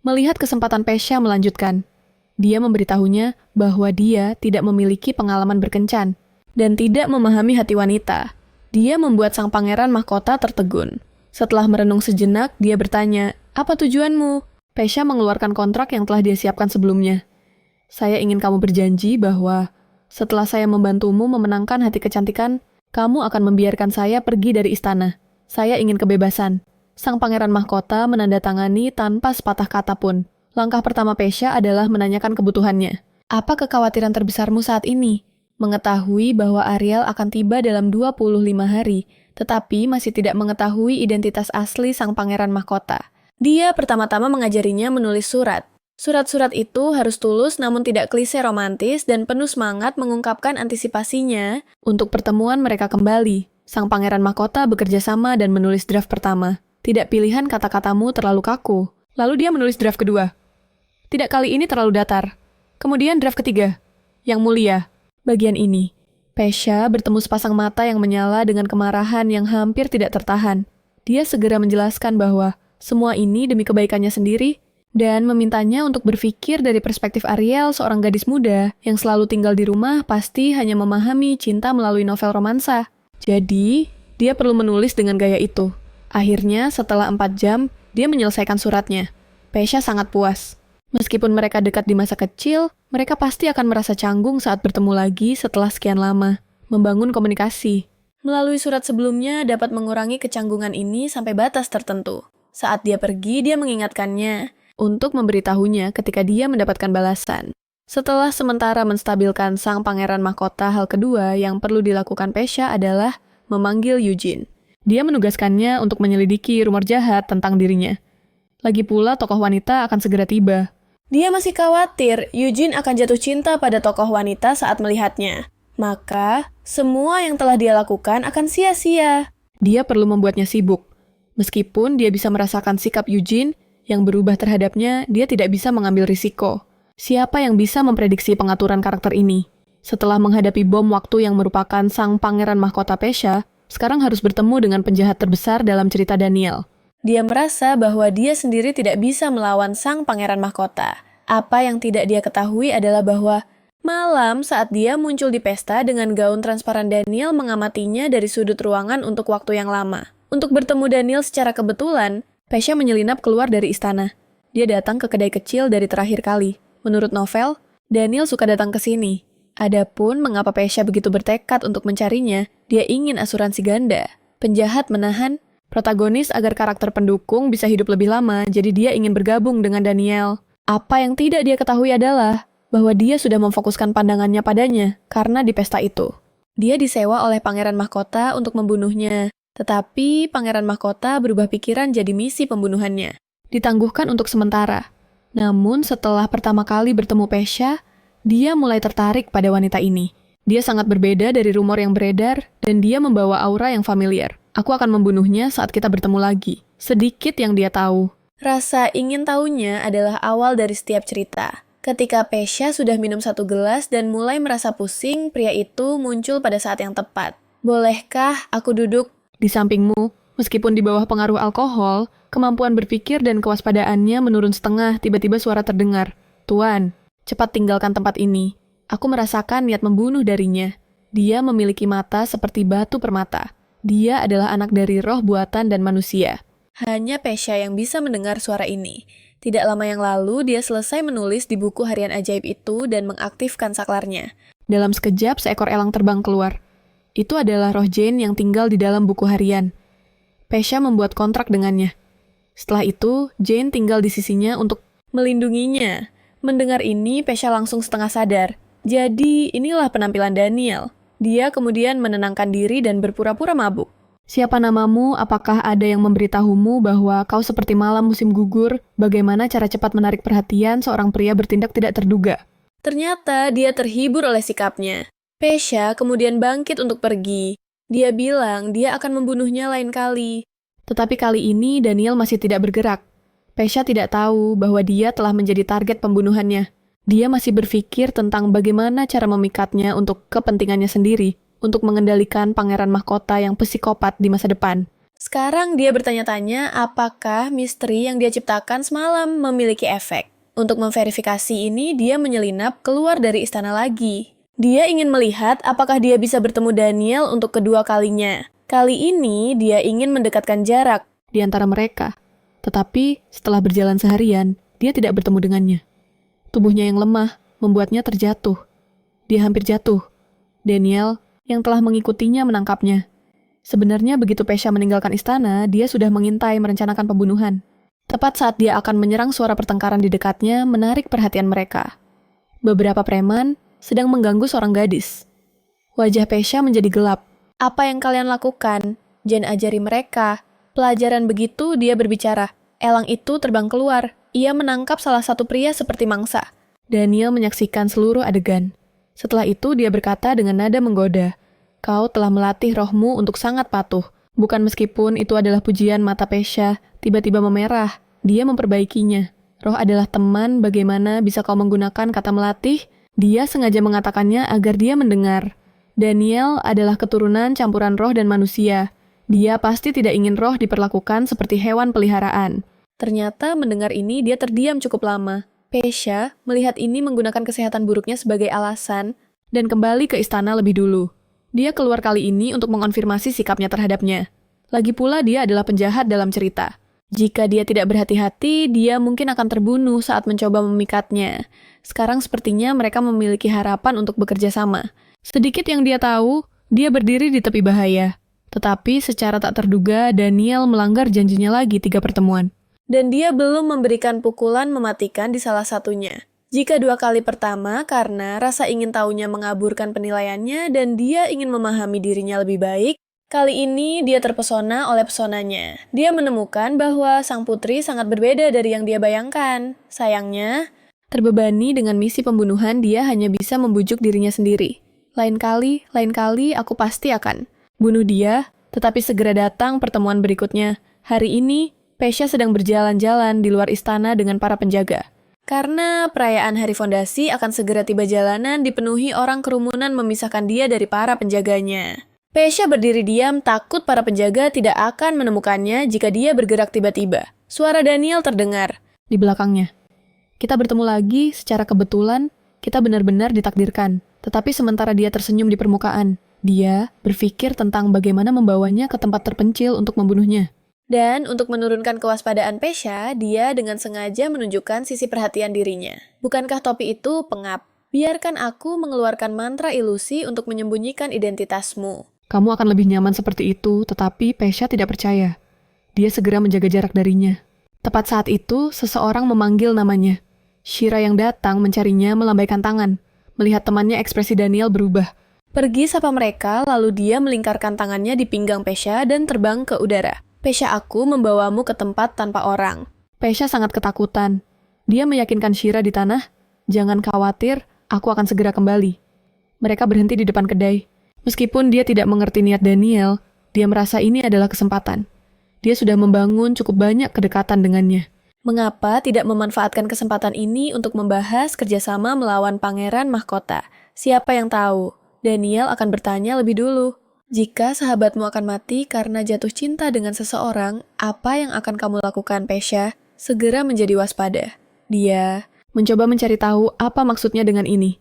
Melihat kesempatan Pesha melanjutkan, dia memberitahunya bahwa dia tidak memiliki pengalaman berkencan dan tidak memahami hati wanita. Dia membuat sang Pangeran Mahkota tertegun. Setelah merenung sejenak, dia bertanya, apa tujuanmu? Pesha mengeluarkan kontrak yang telah dia siapkan sebelumnya. Saya ingin kamu berjanji bahwa setelah saya membantumu memenangkan hati kecantikan, kamu akan membiarkan saya pergi dari istana. Saya ingin kebebasan. Sang Pangeran Mahkota menandatangani tanpa sepatah kata pun. Langkah pertama Pesha adalah menanyakan kebutuhannya. Apa kekhawatiran terbesarmu saat ini? Mengetahui bahwa Ariel akan tiba dalam 25 hari, tetapi masih tidak mengetahui identitas asli sang Pangeran Mahkota. Dia pertama-tama mengajarinya menulis surat. Surat-surat itu harus tulus namun tidak klise romantis dan penuh semangat mengungkapkan antisipasinya untuk pertemuan mereka kembali. Sang Pangeran Mahkota bekerja sama dan menulis draft pertama. Tidak pilihan kata-katamu terlalu kaku. Lalu dia menulis draft kedua. Tidak, kali ini terlalu datar. Kemudian draft ketiga. Yang mulia. Bagian ini. Pesha bertemu sepasang mata yang menyala dengan kemarahan yang hampir tidak tertahan. Dia segera menjelaskan bahwa semua ini demi kebaikannya sendiri dan memintanya untuk berpikir dari perspektif Ariel, seorang gadis muda yang selalu tinggal di rumah pasti hanya memahami cinta melalui novel romansa. Jadi, dia perlu menulis dengan gaya itu. Akhirnya, setelah 4 jam, dia menyelesaikan suratnya. Pesha sangat puas. Meskipun mereka dekat di masa kecil, mereka pasti akan merasa canggung saat bertemu lagi setelah sekian lama. Membangun komunikasi melalui surat sebelumnya dapat mengurangi kecanggungan ini sampai batas tertentu. Saat dia pergi, dia mengingatkannya untuk memberitahunya ketika dia mendapatkan balasan. Setelah sementara menstabilkan sang Pangeran Mahkota, hal kedua yang perlu dilakukan Pesha adalah memanggil Eugene. Dia menugaskannya untuk menyelidiki rumor jahat tentang dirinya. Lagi pula, tokoh wanita akan segera tiba. Dia masih khawatir Eugene akan jatuh cinta pada tokoh wanita saat melihatnya. Maka, semua yang telah dia lakukan akan sia-sia. Dia perlu membuatnya sibuk. Meskipun dia bisa merasakan sikap Eugene yang berubah terhadapnya, dia tidak bisa mengambil risiko. Siapa yang bisa memprediksi pengaturan karakter ini? Setelah menghadapi bom waktu yang merupakan sang pangeran mahkota Pesha, sekarang harus bertemu dengan penjahat terbesar dalam cerita Daniel. Dia merasa bahwa dia sendiri tidak bisa melawan sang pangeran mahkota. Apa yang tidak dia ketahui adalah bahwa malam saat dia muncul di pesta dengan gaun transparan, Daniel mengamatinya dari sudut ruangan untuk waktu yang lama. Untuk bertemu Daniel secara kebetulan, Pesha menyelinap keluar dari istana. Dia datang ke kedai kecil dari terakhir kali. Menurut novel, Daniel suka datang ke sini. Adapun mengapa Pesha begitu bertekad untuk mencarinya, dia ingin asuransi ganda. Penjahat menahan protagonis agar karakter pendukung bisa hidup lebih lama, jadi dia ingin bergabung dengan Daniel. Apa yang tidak dia ketahui adalah bahwa dia sudah memfokuskan pandangannya padanya karena di pesta itu. Dia disewa oleh Pangeran Mahkota untuk membunuhnya, tetapi Pangeran Mahkota berubah pikiran jadi misi pembunuhannya. Ditangguhkan untuk sementara. Namun setelah pertama kali bertemu Pesha, dia mulai tertarik pada wanita ini. Dia sangat berbeda dari rumor yang beredar, dan dia membawa aura yang familiar. Aku akan membunuhnya saat kita bertemu lagi. Sedikit yang dia tahu. Rasa ingin tahunya adalah awal dari setiap cerita. Ketika Pesha sudah minum 1 gelas dan mulai merasa pusing, pria itu muncul pada saat yang tepat. Bolehkah aku duduk di sampingmu? Meskipun di bawah pengaruh alkohol, kemampuan berpikir dan kewaspadaannya menurun setengah. Tiba-tiba suara terdengar. Tuan, cepat tinggalkan tempat ini. Aku merasakan niat membunuh darinya. Dia memiliki mata seperti batu permata. Dia adalah anak dari roh buatan dan manusia. Hanya Pesha yang bisa mendengar suara ini. Tidak lama yang lalu, dia selesai menulis di buku harian ajaib itu dan mengaktifkan saklarnya. Dalam sekejap, seekor elang terbang keluar. Itu adalah roh Jane yang tinggal di dalam buku harian. Pesha membuat kontrak dengannya. Setelah itu, Jane tinggal di sisinya untuk melindunginya. Mendengar ini, Pesha langsung setengah sadar. Jadi, inilah penampilan Daniel. Dia kemudian menenangkan diri dan berpura-pura mabuk. Siapa namamu? Apakah ada yang memberitahumu bahwa kau seperti malam musim gugur? Bagaimana cara cepat menarik perhatian seorang pria bertindak tidak terduga? Ternyata dia terhibur oleh sikapnya. Pesha kemudian bangkit untuk pergi. Dia bilang dia akan membunuhnya lain kali. Tetapi kali ini Daniel masih tidak bergerak. Pesha tidak tahu bahwa dia telah menjadi target pembunuhannya. Dia masih berpikir tentang bagaimana cara memikatnya untuk kepentingannya sendiri, untuk mengendalikan pangeran mahkota yang psikopat di masa depan. Sekarang dia bertanya-tanya apakah misteri yang dia ciptakan semalam memiliki efek. Untuk memverifikasi ini, dia menyelinap keluar dari istana lagi. Dia ingin melihat apakah dia bisa bertemu Daniel untuk kedua kalinya. Kali ini, dia ingin mendekatkan jarak di antara mereka. Tetapi, setelah berjalan seharian, dia tidak bertemu dengannya. Tubuhnya yang lemah membuatnya terjatuh. Dia hampir jatuh. Daniel yang telah mengikutinya menangkapnya. Sebenarnya begitu Pesha meninggalkan istana, dia sudah mengintai merencanakan pembunuhan. Tepat saat dia akan menyerang, suara pertengkaran di dekatnya menarik perhatian mereka. Beberapa preman sedang mengganggu seorang gadis. Wajah Pesha menjadi gelap. Apa yang kalian lakukan? Jane ajari mereka. Pelajaran begitu dia berbicara. Elang itu terbang keluar. Ia menangkap salah satu pria seperti mangsa. Daniel menyaksikan seluruh adegan. Setelah itu dia berkata dengan nada menggoda, "Kau telah melatih rohmu untuk sangat patuh." Bukan meskipun itu adalah pujian, mata Pesha tiba-tiba memerah. Dia memperbaikinya. Roh adalah teman, bagaimana bisa kau menggunakan kata melatih? Dia sengaja mengatakannya agar dia mendengar. Daniel adalah keturunan campuran roh dan manusia. Dia pasti tidak ingin roh diperlakukan seperti hewan peliharaan. Ternyata mendengar ini dia terdiam cukup lama. Pesha melihat ini menggunakan kesehatan buruknya sebagai alasan dan kembali ke istana lebih dulu. Dia keluar kali ini untuk mengonfirmasi sikapnya terhadapnya. Lagi pula dia adalah penjahat dalam cerita. Jika dia tidak berhati-hati, dia mungkin akan terbunuh saat mencoba memikatnya. Sekarang sepertinya mereka memiliki harapan untuk bekerja sama. Sedikit yang dia tahu, dia berdiri di tepi bahaya. Tetapi secara tak terduga, Daniel melanggar janjinya lagi 3 pertemuan. Dan dia belum memberikan pukulan mematikan di salah satunya. Jika 2 kali pertama karena rasa ingin tahunya mengaburkan penilaiannya dan dia ingin memahami dirinya lebih baik, kali ini dia terpesona oleh pesonanya. Dia menemukan bahwa sang putri sangat berbeda dari yang dia bayangkan. Sayangnya, Terbebani dengan misi pembunuhan, dia hanya bisa membujuk dirinya sendiri. Lain kali aku pasti akan bunuh dia, tetapi segera datang pertemuan berikutnya. Hari ini, Pesha sedang berjalan-jalan di luar istana dengan para penjaga. Karena perayaan Hari Fondasi akan segera tiba, jalanan dipenuhi orang kerumunan memisahkan dia dari para penjaganya. Pesha berdiri diam, takut para penjaga tidak akan menemukannya jika dia bergerak tiba-tiba. Suara Daniel terdengar Di belakangnya. Kita bertemu lagi secara kebetulan, kita benar-benar ditakdirkan. Tetapi sementara dia tersenyum di permukaan, dia berpikir tentang bagaimana membawanya ke tempat terpencil untuk membunuhnya. Dan untuk menurunkan kewaspadaan Pesha, dia dengan sengaja menunjukkan sisi perhatian dirinya. Bukankah topi itu pengap? Biarkan aku mengeluarkan mantra ilusi untuk menyembunyikan identitasmu. Kamu akan lebih nyaman seperti itu, tetapi Pesha tidak percaya. Dia segera menjaga jarak darinya. Tepat saat itu, seseorang memanggil namanya. Shira yang datang mencarinya melambaikan tangan. Melihat temannya, ekspresi Daniel berubah. Pergi sapa mereka, lalu dia melingkarkan tangannya di pinggang Pesha dan terbang ke udara. Pesha, aku membawamu ke tempat tanpa orang. Pesha sangat ketakutan. Dia meyakinkan Shira di tanah, jangan khawatir, aku akan segera kembali. Mereka berhenti di depan kedai. Meskipun dia tidak mengerti niat Daniel, dia merasa ini adalah kesempatan. Dia sudah membangun cukup banyak kedekatan dengannya. Mengapa tidak memanfaatkan kesempatan ini untuk membahas kerjasama melawan Pangeran Mahkota? Siapa yang tahu? Daniel akan bertanya lebih dulu. Jika sahabatmu akan mati karena jatuh cinta dengan seseorang, apa yang akan kamu lakukan, Pesha? Segera menjadi waspada. Dia mencoba mencari tahu apa maksudnya dengan ini.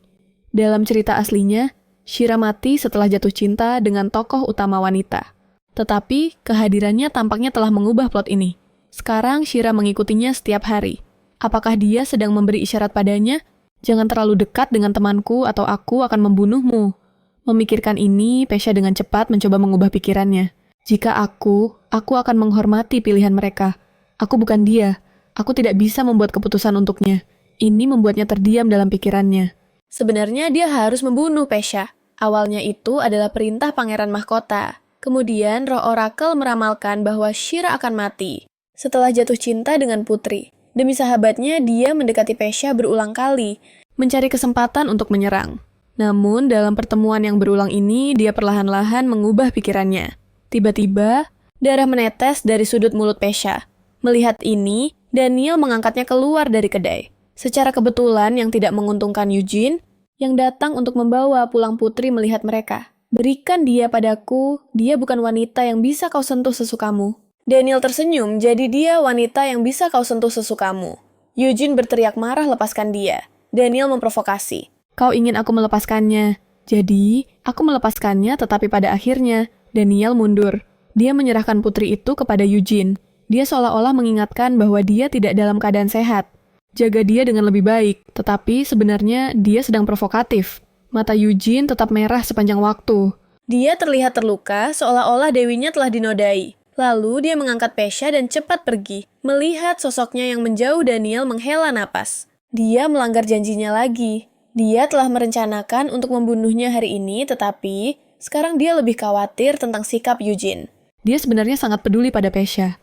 Dalam cerita aslinya, Shira mati setelah jatuh cinta dengan tokoh utama wanita. Tetapi kehadirannya tampaknya telah mengubah plot ini. Sekarang Shira mengikutinya setiap hari. Apakah dia sedang memberi isyarat padanya? Jangan terlalu dekat dengan temanku atau aku akan membunuhmu. Memikirkan ini, Pesha dengan cepat mencoba mengubah pikirannya. Jika aku akan menghormati pilihan mereka. Aku bukan dia. Aku tidak bisa membuat keputusan untuknya. Ini membuatnya terdiam dalam pikirannya. Sebenarnya dia harus membunuh Pesha. Awalnya itu adalah perintah Pangeran Mahkota. Kemudian roh orakel meramalkan bahwa Shira akan mati setelah jatuh cinta dengan putri. Demi sahabatnya, dia mendekati Pesha berulang kali, mencari kesempatan untuk menyerang. Namun, dalam pertemuan yang berulang ini, dia perlahan-lahan mengubah pikirannya. Tiba-tiba, darah menetes dari sudut mulut Pesha. Melihat ini, Daniel mengangkatnya keluar dari kedai. Secara kebetulan yang tidak menguntungkan Eugene, yang datang untuk membawa pulang putri melihat mereka. Berikan dia padaku, dia bukan wanita yang bisa kau sentuh sesukamu. Daniel tersenyum, jadi dia wanita yang bisa kau sentuh sesukamu. Eugene berteriak marah, lepaskan dia. Daniel memprovokasi. Kau ingin aku melepaskannya. Jadi, aku melepaskannya tetapi pada akhirnya, Daniel mundur. Dia menyerahkan putri itu kepada Eugene. Dia seolah-olah mengingatkan bahwa dia tidak dalam keadaan sehat. Jaga dia dengan lebih baik, tetapi sebenarnya dia sedang provokatif. Mata Eugene tetap merah sepanjang waktu. Dia terlihat terluka, seolah-olah dewinya telah dinodai. Lalu dia mengangkat Pesha dan cepat pergi. Melihat sosoknya yang menjauh, Daniel menghela napas. Dia melanggar janjinya lagi. Dia telah merencanakan untuk membunuhnya hari ini, tetapi sekarang dia lebih khawatir tentang sikap Eugene. Dia sebenarnya sangat peduli pada Pesha.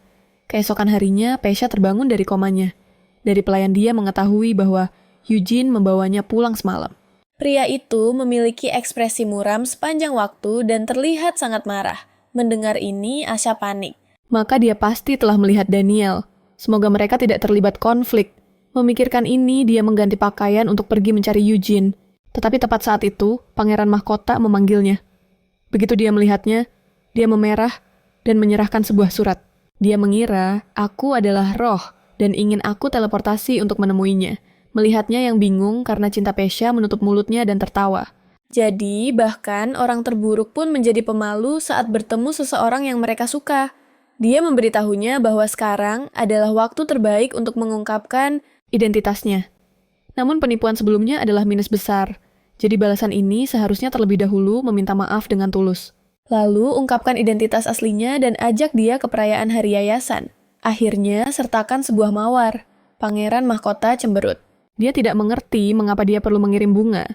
Keesokan harinya, Pesha terbangun dari komanya. Dari pelayan dia mengetahui bahwa Eugene membawanya pulang semalam. Pria itu memiliki ekspresi muram sepanjang waktu dan terlihat sangat marah. Mendengar ini, Asha panik. Maka dia pasti telah melihat Daniel. Semoga mereka tidak terlibat konflik. Memikirkan ini, dia mengganti pakaian untuk pergi mencari Eugene. Tetapi tepat saat itu, Pangeran Mahkota memanggilnya. Begitu dia melihatnya, dia memerah dan menyerahkan sebuah surat. Dia mengira aku adalah roh dan ingin aku teleportasi untuk menemuinya. Melihatnya yang bingung karena cinta Pesha menutup mulutnya dan tertawa. Jadi, bahkan orang terburuk pun menjadi pemalu saat bertemu seseorang yang mereka suka. Dia memberitahunya bahwa sekarang adalah waktu terbaik untuk mengungkapkan identitasnya. Namun penipuan sebelumnya adalah minus besar. Jadi balasan ini seharusnya terlebih dahulu meminta maaf dengan tulus. Lalu ungkapkan identitas aslinya dan ajak dia ke perayaan hari yayasan. Akhirnya sertakan sebuah mawar. Pangeran Mahkota cemberut. Dia tidak mengerti mengapa dia perlu mengirim bunga.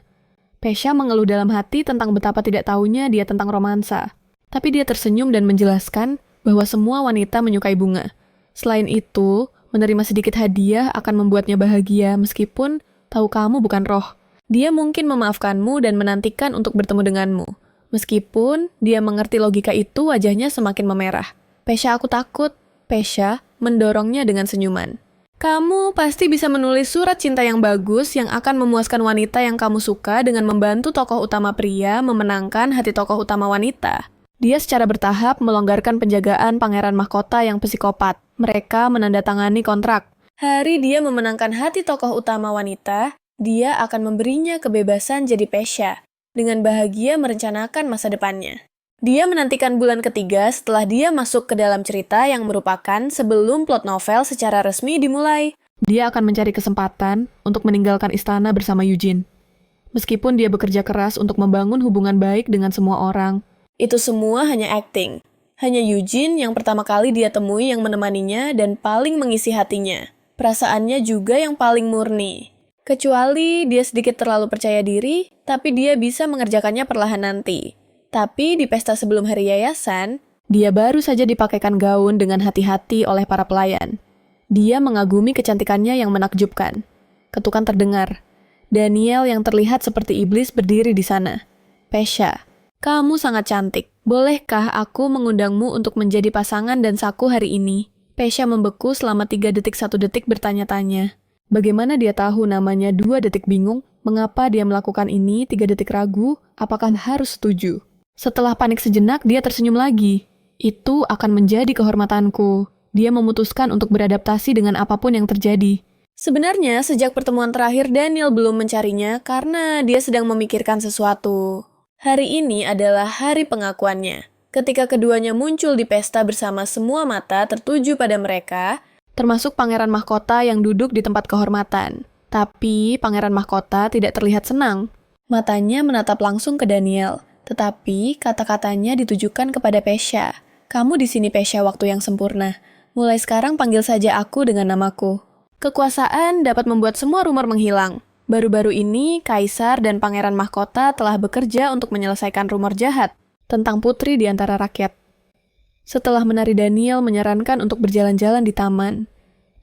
Pesha mengeluh dalam hati tentang betapa tidak tahunya dia tentang romansa. Tapi dia tersenyum dan menjelaskan bahwa semua wanita menyukai bunga. Selain itu, menerima sedikit hadiah akan membuatnya bahagia meskipun Tahu kamu bukan roh. Dia mungkin memaafkanmu dan menantikan untuk bertemu denganmu. Meskipun dia mengerti logika itu, wajahnya semakin memerah. Pesha, aku takut. Pesha mendorongnya dengan senyuman. Kamu pasti bisa menulis surat cinta yang bagus yang akan memuaskan wanita yang kamu suka dengan membantu tokoh utama pria memenangkan hati tokoh utama wanita. Dia secara bertahap melonggarkan penjagaan pangeran mahkota yang psikopat. Mereka menandatangani kontrak. Hari dia memenangkan hati tokoh utama wanita, dia akan memberinya kebebasan jadi Pesha, dengan bahagia merencanakan masa depannya. Dia menantikan bulan ketiga setelah dia masuk ke dalam cerita yang merupakan sebelum plot novel secara resmi dimulai. Dia akan mencari kesempatan untuk meninggalkan istana bersama Eugene. Meskipun dia bekerja keras untuk membangun hubungan baik dengan semua orang, itu semua hanya acting. Hanya Eugene yang pertama kali dia temui yang menemaninya dan paling mengisi hatinya. Perasaannya juga yang paling murni. Kecuali dia sedikit terlalu percaya diri, tapi dia bisa mengerjakannya perlahan nanti. Tapi di pesta sebelum hari yayasan, dia baru saja dipakaikan gaun dengan hati-hati oleh para pelayan. Dia mengagumi kecantikannya yang menakjubkan. Ketukan terdengar. Daniel yang terlihat seperti iblis berdiri di sana. Pesha, kamu sangat cantik. Bolehkah aku mengundangmu untuk menjadi pasangan dan saku hari ini? Pesha membeku selama 3 detik 1 detik bertanya-tanya. Bagaimana dia tahu namanya 2 detik bingung? Mengapa dia melakukan ini 3 detik ragu? Apakah harus setuju? Setelah panik sejenak, dia tersenyum lagi. Itu akan menjadi kehormatanku. Dia memutuskan untuk beradaptasi dengan apapun yang terjadi. Sebenarnya, sejak pertemuan terakhir, Daniel belum mencarinya karena dia sedang memikirkan sesuatu. Hari ini adalah hari pengakuannya. Ketika keduanya muncul di pesta bersama semua mata tertuju pada mereka, termasuk pangeran mahkota yang duduk di tempat kehormatan. Tapi pangeran mahkota tidak terlihat senang. Matanya menatap langsung ke Daniel. Tetapi kata-katanya ditujukan kepada Pesha. Kamu di sini Pesha waktu yang sempurna. Mulai sekarang panggil saja aku dengan namaku. Kekuasaan dapat membuat semua rumor menghilang. Baru-baru ini, Kaisar dan Pangeran Mahkota telah bekerja untuk menyelesaikan rumor jahat tentang putri di antara rakyat. Setelah menari, Daniel menyarankan untuk berjalan-jalan di taman.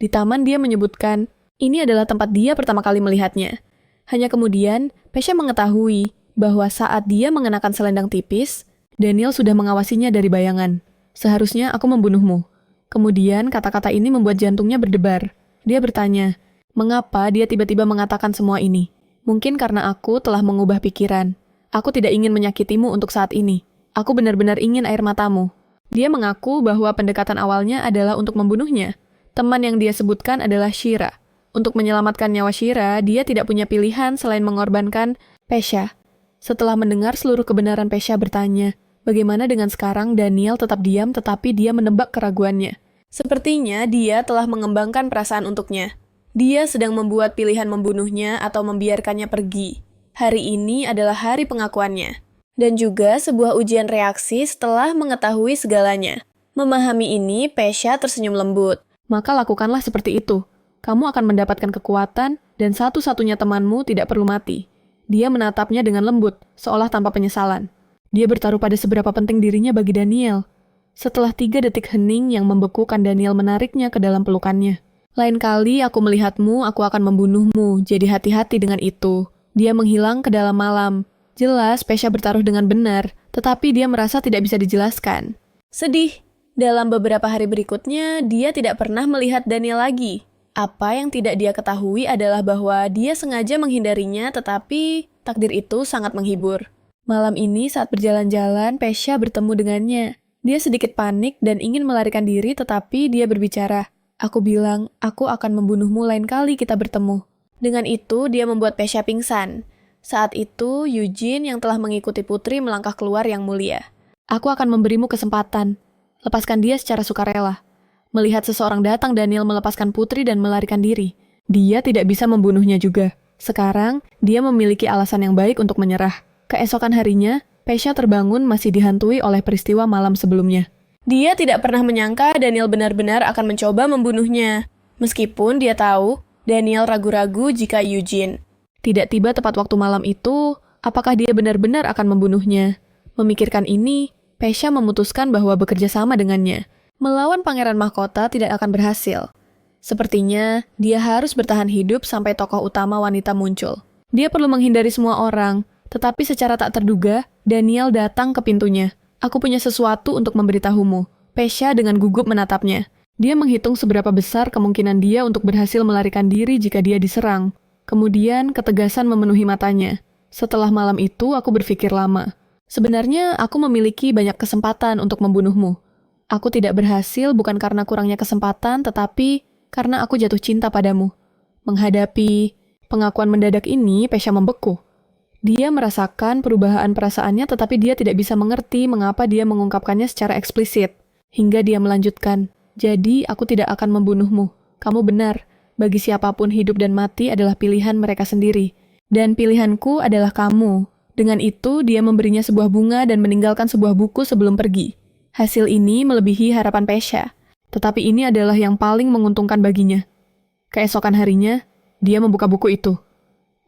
Di taman dia menyebutkan, ini adalah tempat dia pertama kali melihatnya. Hanya kemudian, Pesha mengetahui bahwa saat dia mengenakan selendang tipis, Daniel sudah mengawasinya dari bayangan. Seharusnya aku membunuhmu. Kemudian kata-kata ini membuat jantungnya berdebar. Dia bertanya, mengapa dia tiba-tiba mengatakan semua ini? Mungkin karena aku telah mengubah pikiran. Aku tidak ingin menyakitimu untuk saat ini. Aku benar-benar ingin air matamu. Dia mengaku bahwa pendekatan awalnya adalah untuk membunuhnya. Teman yang dia sebutkan adalah Shira. Untuk menyelamatkan nyawa Shira, dia tidak punya pilihan selain mengorbankan Pesha. Setelah mendengar seluruh kebenaran, Pesha bertanya, bagaimana dengan sekarang Daniel tetap diam tetapi dia menebak keraguannya. Sepertinya dia telah mengembangkan perasaan untuknya. Dia sedang membuat pilihan membunuhnya atau membiarkannya pergi. Hari ini adalah hari pengakuannya. Dan juga sebuah ujian reaksi setelah mengetahui segalanya. Memahami ini, Pesha tersenyum lembut. Maka lakukanlah seperti itu. Kamu akan mendapatkan kekuatan dan satu-satunya temanmu tidak perlu mati. Dia menatapnya dengan lembut, seolah tanpa penyesalan. Dia bertaruh pada seberapa penting dirinya bagi Daniel. Setelah 3 detik hening yang membekukan, Daniel menariknya ke dalam pelukannya. Lain kali aku melihatmu, aku akan membunuhmu, jadi hati-hati dengan itu. Dia menghilang ke dalam malam. Jelas, Pesha bertaruh dengan benar, tetapi dia merasa tidak bisa dijelaskan. Sedih. Dalam beberapa hari berikutnya, dia tidak pernah melihat Daniel lagi. Apa yang tidak dia ketahui adalah bahwa dia sengaja menghindarinya, tetapi takdir itu sangat menghibur. Malam ini saat berjalan-jalan, Pesha bertemu dengannya. Dia sedikit panik dan ingin melarikan diri, tetapi dia berbicara. Aku bilang, aku akan membunuhmu lain kali kita bertemu. Dengan itu, dia membuat Pesha pingsan. Saat itu, Eugene yang telah mengikuti putri melangkah keluar yang mulia. Aku akan memberimu kesempatan. Lepaskan dia secara sukarela. Melihat seseorang datang, Daniel melepaskan putri dan melarikan diri. Dia tidak bisa membunuhnya juga. Sekarang, dia memiliki alasan yang baik untuk menyerah. Keesokan harinya, Pesha terbangun masih dihantui oleh peristiwa malam sebelumnya. Dia tidak pernah menyangka Daniel benar-benar akan mencoba membunuhnya. Meskipun dia tahu, Daniel ragu-ragu jika Eugene. Tidak tiba tepat waktu malam itu, apakah dia benar-benar akan membunuhnya? Memikirkan ini, Pesha memutuskan bahwa bekerja sama dengannya. Melawan Pangeran Mahkota tidak akan berhasil. Sepertinya dia harus bertahan hidup sampai tokoh utama wanita muncul. Dia perlu menghindari semua orang, tetapi secara tak terduga, Daniel datang ke pintunya. Aku punya sesuatu untuk memberitahumu. Pesha dengan gugup menatapnya. Dia menghitung seberapa besar kemungkinan dia untuk berhasil melarikan diri jika dia diserang. Kemudian ketegasan memenuhi matanya. Setelah malam itu, aku berpikir lama. Sebenarnya aku memiliki banyak kesempatan untuk membunuhmu. Aku tidak berhasil bukan karena kurangnya kesempatan, tetapi karena aku jatuh cinta padamu. Menghadapi pengakuan mendadak ini, Pesha membeku. Dia merasakan perubahan perasaannya, tetapi dia tidak bisa mengerti mengapa dia mengungkapkannya secara eksplisit. Hingga dia melanjutkan, jadi aku tidak akan membunuhmu. Kamu benar, bagi siapapun hidup dan mati adalah pilihan mereka sendiri. Dan pilihanku adalah kamu. Dengan itu, dia memberinya sebuah bunga dan meninggalkan sebuah buku sebelum pergi. Hasil ini melebihi harapan Pesha. Tetapi ini adalah yang paling menguntungkan baginya. Keesokan harinya, dia membuka buku itu.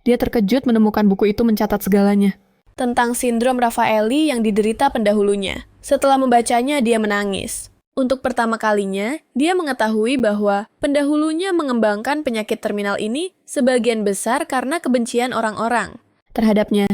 Dia terkejut menemukan buku itu mencatat segalanya. Tentang sindrom Raffaelli yang diderita pendahulunya. Setelah membacanya, dia menangis. Untuk pertama kalinya, dia mengetahui bahwa pendahulunya mengembangkan penyakit terminal ini sebagian besar karena kebencian orang-orang terhadapnya.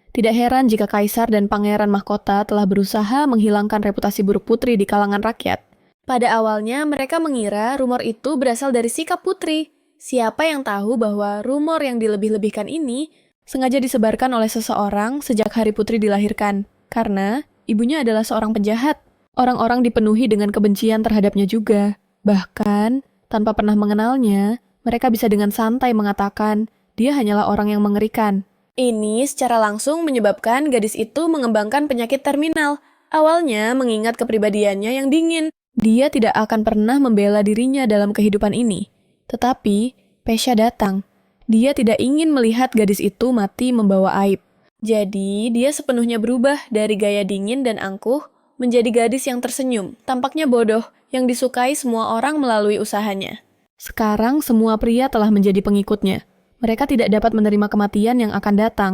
Tidak heran jika kaisar dan pangeran mahkota telah berusaha menghilangkan reputasi buruk putri di kalangan rakyat. Pada awalnya, mereka mengira rumor itu berasal dari sikap putri. Siapa yang tahu bahwa rumor yang dilebih-lebihkan ini sengaja disebarkan oleh seseorang sejak hari putri dilahirkan, karena ibunya adalah seorang penjahat. Orang-orang dipenuhi dengan kebencian terhadapnya juga. Bahkan, tanpa pernah mengenalnya, mereka bisa dengan santai mengatakan, dia hanyalah orang yang mengerikan. Ini secara langsung menyebabkan gadis itu mengembangkan penyakit terminal. Awalnya mengingat kepribadiannya yang dingin. Dia tidak akan pernah membela dirinya dalam kehidupan ini. Tetapi, Pesha datang. Dia tidak ingin melihat gadis itu mati membawa aib. Jadi, dia sepenuhnya berubah dari gaya dingin dan angkuh menjadi gadis yang tersenyum, tampaknya bodoh, yang disukai semua orang melalui usahanya. Sekarang semua pria telah menjadi pengikutnya. Mereka tidak dapat menerima kematian yang akan datang.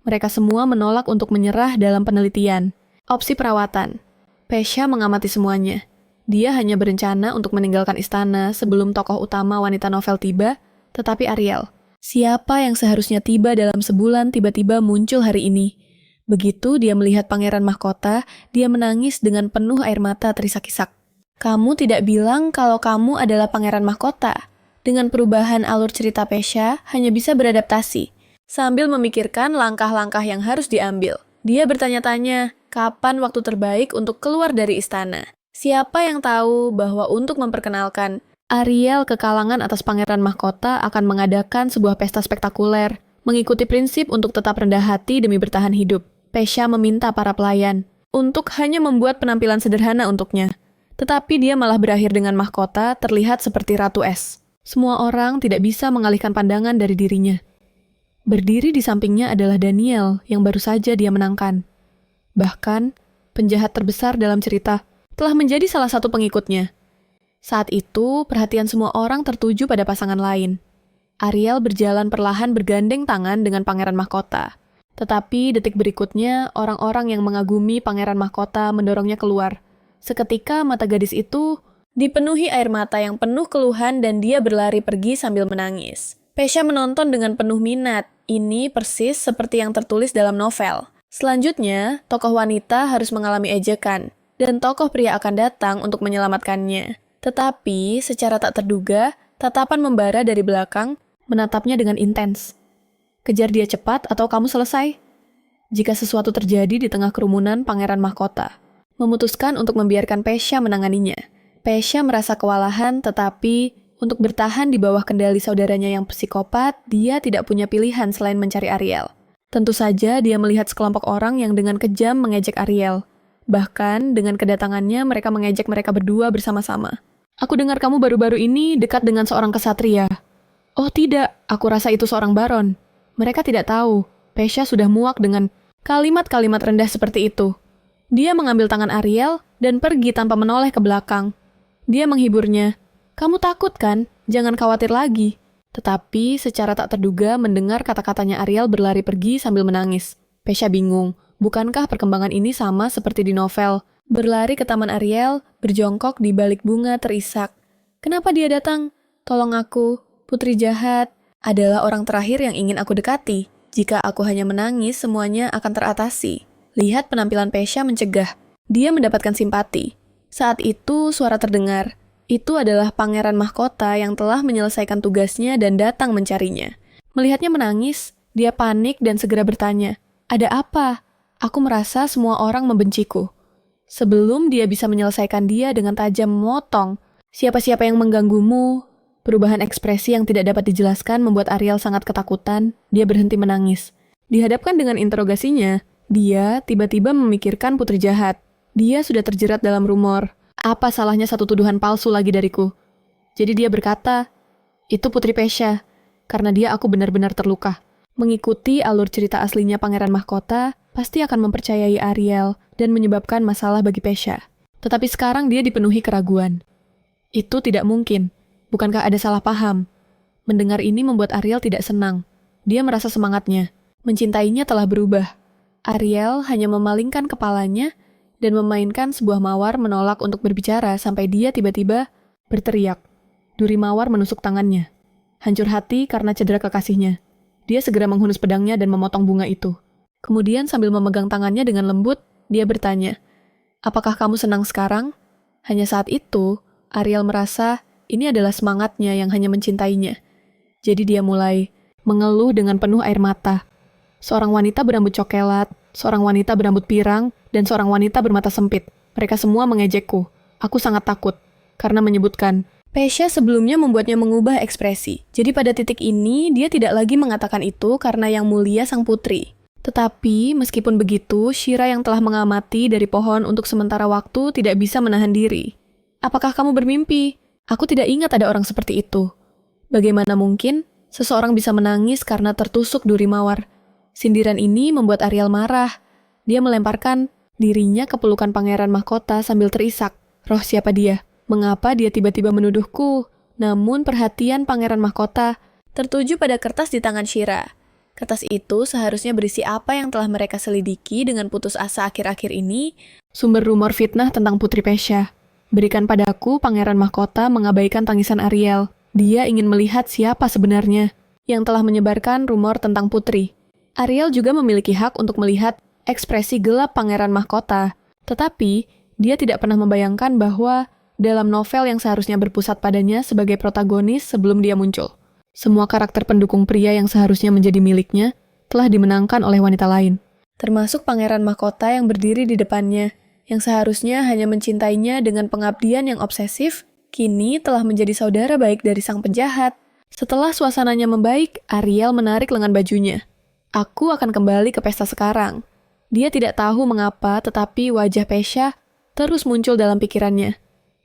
Mereka semua menolak untuk menyerah dalam penelitian. Opsi perawatan. Pesha mengamati semuanya. Dia hanya berencana untuk meninggalkan istana sebelum tokoh utama wanita novel tiba, tetapi Ariel. Siapa yang seharusnya tiba dalam sebulan tiba-tiba muncul hari ini. Begitu dia melihat pangeran mahkota, dia menangis dengan penuh air mata terisak-isak. Kamu tidak bilang kalau kamu adalah pangeran mahkota. Dengan perubahan alur cerita Pesha, hanya bisa beradaptasi. Sambil memikirkan langkah-langkah yang harus diambil. Dia bertanya-tanya, kapan waktu terbaik untuk keluar dari istana? Siapa yang tahu bahwa untuk memperkenalkan Ariel ke kalangan atas pangeran mahkota akan mengadakan sebuah pesta spektakuler, mengikuti prinsip untuk tetap rendah hati demi bertahan hidup. Pesha meminta para pelayan untuk hanya membuat penampilan sederhana untuknya. Tetapi dia malah berakhir dengan mahkota terlihat seperti Ratu Es. Semua orang tidak bisa mengalihkan pandangan dari dirinya. Berdiri di sampingnya adalah Daniel yang baru saja dia menangkan. Bahkan, penjahat terbesar dalam cerita telah menjadi salah satu pengikutnya. Saat itu, perhatian semua orang tertuju pada pasangan lain. Ariel berjalan perlahan bergandeng tangan dengan pangeran mahkota. Tetapi detik berikutnya, orang-orang yang mengagumi pangeran mahkota mendorongnya keluar. Seketika mata gadis itu dipenuhi air mata yang penuh keluhan dan dia berlari pergi sambil menangis. Pesha menonton dengan penuh minat. Ini persis seperti yang tertulis dalam novel. Selanjutnya, tokoh wanita harus mengalami ejekan, dan tokoh pria akan datang untuk menyelamatkannya. Tetapi, secara tak terduga, tatapan membara dari belakang menatapnya dengan intens. Kejar dia cepat atau kamu selesai. Jika sesuatu terjadi di tengah kerumunan pangeran mahkota, memutuskan untuk membiarkan Pesha menanganinya. Pesha merasa kewalahan, tetapi untuk bertahan di bawah kendali saudaranya yang psikopat, dia tidak punya pilihan selain mencari Ariel. Tentu saja dia melihat sekelompok orang yang dengan kejam mengejek Ariel. Bahkan dengan kedatangannya mereka mengejek mereka berdua bersama-sama. Aku dengar kamu baru-baru ini dekat dengan seorang kesatria. Oh tidak, aku rasa itu seorang baron. Mereka tidak tahu, Pesha sudah muak dengan kalimat-kalimat rendah seperti itu. Dia mengambil tangan Ariel dan pergi tanpa menoleh ke belakang. Dia menghiburnya. Kamu takut kan? Jangan khawatir lagi. Tetapi secara tak terduga mendengar kata-katanya Ariel berlari pergi sambil menangis. Pesha bingung. Bukankah perkembangan ini sama seperti di novel? Berlari ke taman Ariel, berjongkok di balik bunga terisak. Kenapa dia datang? Tolong aku, putri jahat adalah orang terakhir yang ingin aku dekati. Jika aku hanya menangis, semuanya akan teratasi. Lihat penampilan Pesha mencegah. Dia mendapatkan simpati. Saat itu, suara terdengar. Itu adalah pangeran mahkota yang telah menyelesaikan tugasnya dan datang mencarinya. Melihatnya menangis, dia panik dan segera bertanya, "Ada apa?" Aku merasa semua orang membenciku. Sebelum dia bisa menyelesaikan dia dengan tajam memotong, "Siapa-siapa yang mengganggumu?" Perubahan ekspresi yang tidak dapat dijelaskan membuat Ariel sangat ketakutan. Dia berhenti menangis. Dihadapkan dengan interogasinya, dia tiba-tiba memikirkan putri jahat. Dia sudah terjerat dalam rumor. Apa salahnya satu tuduhan palsu lagi dariku? Jadi dia berkata, "Itu putri Pesha." Karena dia aku benar-benar terluka. Mengikuti alur cerita aslinya pangeran mahkota, pasti akan mempercayai Ariel dan menyebabkan masalah bagi Pesha. Tetapi sekarang dia dipenuhi keraguan. Itu tidak mungkin. Bukankah ada salah paham? Mendengar ini membuat Ariel tidak senang. Dia merasa semangatnya. Mencintainya telah berubah. Ariel hanya memalingkan kepalanya dan memainkan sebuah mawar menolak untuk berbicara sampai dia tiba-tiba berteriak. Duri mawar menusuk tangannya. Hancur hati karena cedera kekasihnya. Dia segera menghunus pedangnya dan memotong bunga itu. Kemudian sambil memegang tangannya dengan lembut, dia bertanya, "Apakah kamu senang sekarang?" Hanya saat itu, Ariel merasa ini adalah semangatnya yang hanya mencintainya. Jadi dia mulai mengeluh dengan penuh air mata. Seorang wanita berambut coklat, seorang wanita berambut pirang, dan seorang wanita bermata sempit. Mereka semua mengejekku. Aku sangat takut, karena menyebutkan, Pesha sebelumnya membuatnya mengubah ekspresi. Jadi pada titik ini, dia tidak lagi mengatakan itu karena yang mulia sang putri. Tetapi, meskipun begitu, Shira yang telah mengamati dari pohon untuk sementara waktu tidak bisa menahan diri. "Apakah kamu bermimpi? Aku tidak ingat ada orang seperti itu." Bagaimana mungkin seseorang bisa menangis karena tertusuk duri mawar? Sindiran ini membuat Ariel marah. Dia melemparkan dirinya ke pelukan pangeran mahkota sambil terisak. Roh siapa dia? Mengapa dia tiba-tiba menuduhku? Namun perhatian pangeran mahkota tertuju pada kertas di tangan Shira. Kertas itu seharusnya berisi apa yang telah mereka selidiki dengan putus asa akhir-akhir ini. Sumber rumor fitnah tentang Putri Pesha. Berikan padaku, pangeran mahkota mengabaikan tangisan Ariel. Dia ingin melihat siapa sebenarnya yang telah menyebarkan rumor tentang putri. Ariel juga memiliki hak untuk melihat ekspresi gelap pangeran mahkota. Tetapi, dia tidak pernah membayangkan bahwa dalam novel yang seharusnya berpusat padanya sebagai protagonis sebelum dia muncul, semua karakter pendukung pria yang seharusnya menjadi miliknya telah dimenangkan oleh wanita lain. Termasuk pangeran mahkota yang berdiri di depannya, yang seharusnya hanya mencintainya dengan pengabdian yang obsesif, kini telah menjadi saudara baik dari sang penjahat. Setelah suasananya membaik, Ariel menarik lengan bajunya. "Aku akan kembali ke pesta sekarang." Dia tidak tahu mengapa, tetapi wajah Pesha terus muncul dalam pikirannya.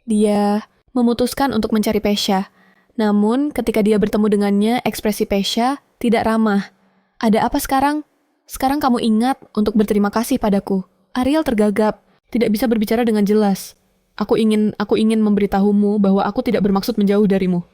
Dia memutuskan untuk mencari Pesha. Namun, ketika dia bertemu dengannya, ekspresi Pesha tidak ramah. "Ada apa sekarang? Sekarang kamu ingat untuk berterima kasih padaku." Ariel tergagap, tidak bisa berbicara dengan jelas. Aku ingin memberitahumu bahwa aku tidak bermaksud menjauh darimu.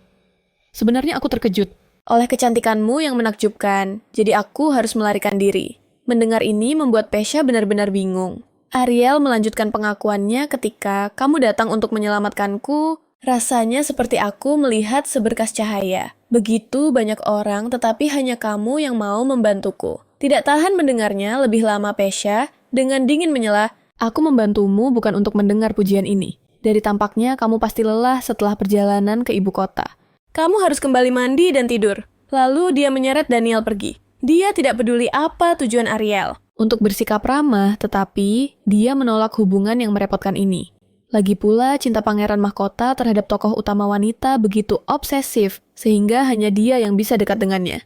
Sebenarnya aku terkejut oleh kecantikanmu yang menakjubkan, jadi aku harus melarikan diri." Mendengar ini membuat Pesha benar-benar bingung. Ariel melanjutkan pengakuannya ketika kamu datang untuk menyelamatkanku, rasanya seperti aku melihat seberkas cahaya. Begitu banyak orang, tetapi hanya kamu yang mau membantuku. Tidak tahan mendengarnya lebih lama Pesha, dengan dingin menyela, "Aku membantumu bukan untuk mendengar pujian ini. Dari tampaknya kamu pasti lelah setelah perjalanan ke ibu kota. Kamu harus kembali mandi dan tidur." Lalu dia menyeret Daniel pergi. Dia tidak peduli apa tujuan Ariel untuk bersikap ramah, tetapi dia menolak hubungan yang merepotkan ini. Lagi pula, cinta pangeran mahkota terhadap tokoh utama wanita begitu obsesif, sehingga hanya dia yang bisa dekat dengannya.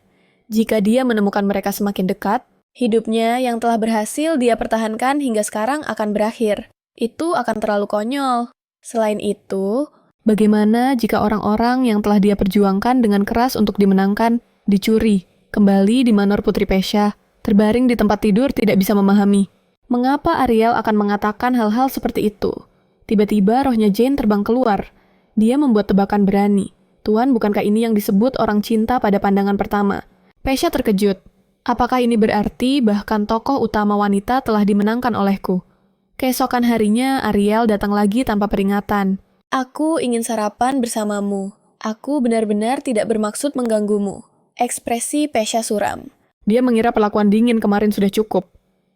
Jika dia menemukan mereka semakin dekat, hidupnya yang telah berhasil dia pertahankan hingga sekarang akan berakhir. Itu akan terlalu konyol. Selain itu, bagaimana jika orang-orang yang telah dia perjuangkan dengan keras untuk dimenangkan, dicuri, kembali di manor Putri Pesha, terbaring di tempat tidur tidak bisa memahami. Mengapa Ariel akan mengatakan hal-hal seperti itu? Tiba-tiba rohnya Jane terbang keluar. Dia membuat tebakan berani. "Tuan, bukankah ini yang disebut orang cinta pada pandangan pertama?" Pesha terkejut. Apakah ini berarti bahkan tokoh utama wanita telah dimenangkan olehku? Keesokan harinya, Ariel datang lagi tanpa peringatan. "Aku ingin sarapan bersamamu." Aku benar-benar tidak bermaksud mengganggumu. Ekspresi Pesha suram. Dia mengira perlakuan dingin kemarin sudah cukup.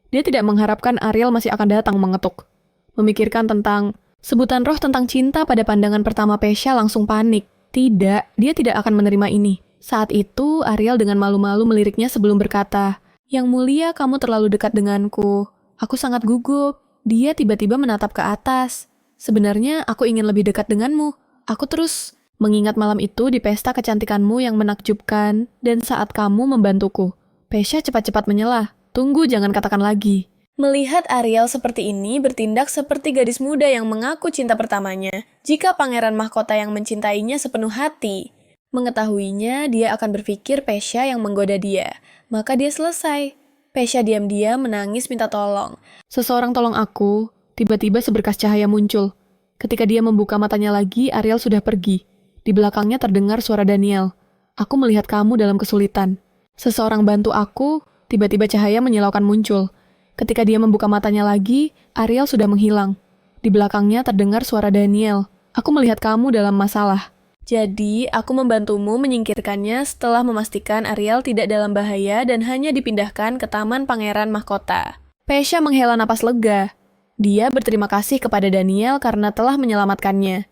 Dia tidak mengharapkan Ariel masih akan datang mengetuk. Memikirkan tentang sebutan roh tentang cinta pada pandangan pertama Pesha langsung panik. Tidak, dia tidak akan menerima ini. Saat itu, Ariel dengan malu-malu meliriknya sebelum berkata, "Yang mulia, kamu terlalu dekat denganku. Aku sangat gugup." Dia tiba-tiba menatap ke atas. "Sebenarnya aku ingin lebih dekat denganmu." Aku terus mengingat malam itu di pesta kecantikanmu yang menakjubkan dan saat kamu membantuku. Pesha cepat-cepat menyelah. "Tunggu, jangan katakan lagi." Melihat Ariel seperti ini bertindak seperti gadis muda yang mengaku cinta pertamanya, jika pangeran mahkota yang mencintainya sepenuh hati. Mengetahuinya, dia akan berpikir Pesha yang menggoda dia. Maka dia selesai. Pesha diam-diam menangis minta tolong. "Seseorang tolong aku." Tiba-tiba seberkas cahaya muncul. Ketika dia membuka matanya lagi, Ariel sudah pergi. Di belakangnya terdengar suara Daniel. "Aku melihat kamu dalam kesulitan." "Seseorang bantu aku." Tiba-tiba cahaya menyilaukan muncul. Ketika dia membuka matanya lagi, Ariel sudah menghilang. Di belakangnya terdengar suara Daniel. "Aku melihat kamu dalam masalah." Jadi, aku membantumu menyingkirkannya setelah memastikan Ariel tidak dalam bahaya dan hanya dipindahkan ke Taman Pangeran Mahkota. Pesha menghela napas lega. Dia berterima kasih kepada Daniel karena telah menyelamatkannya.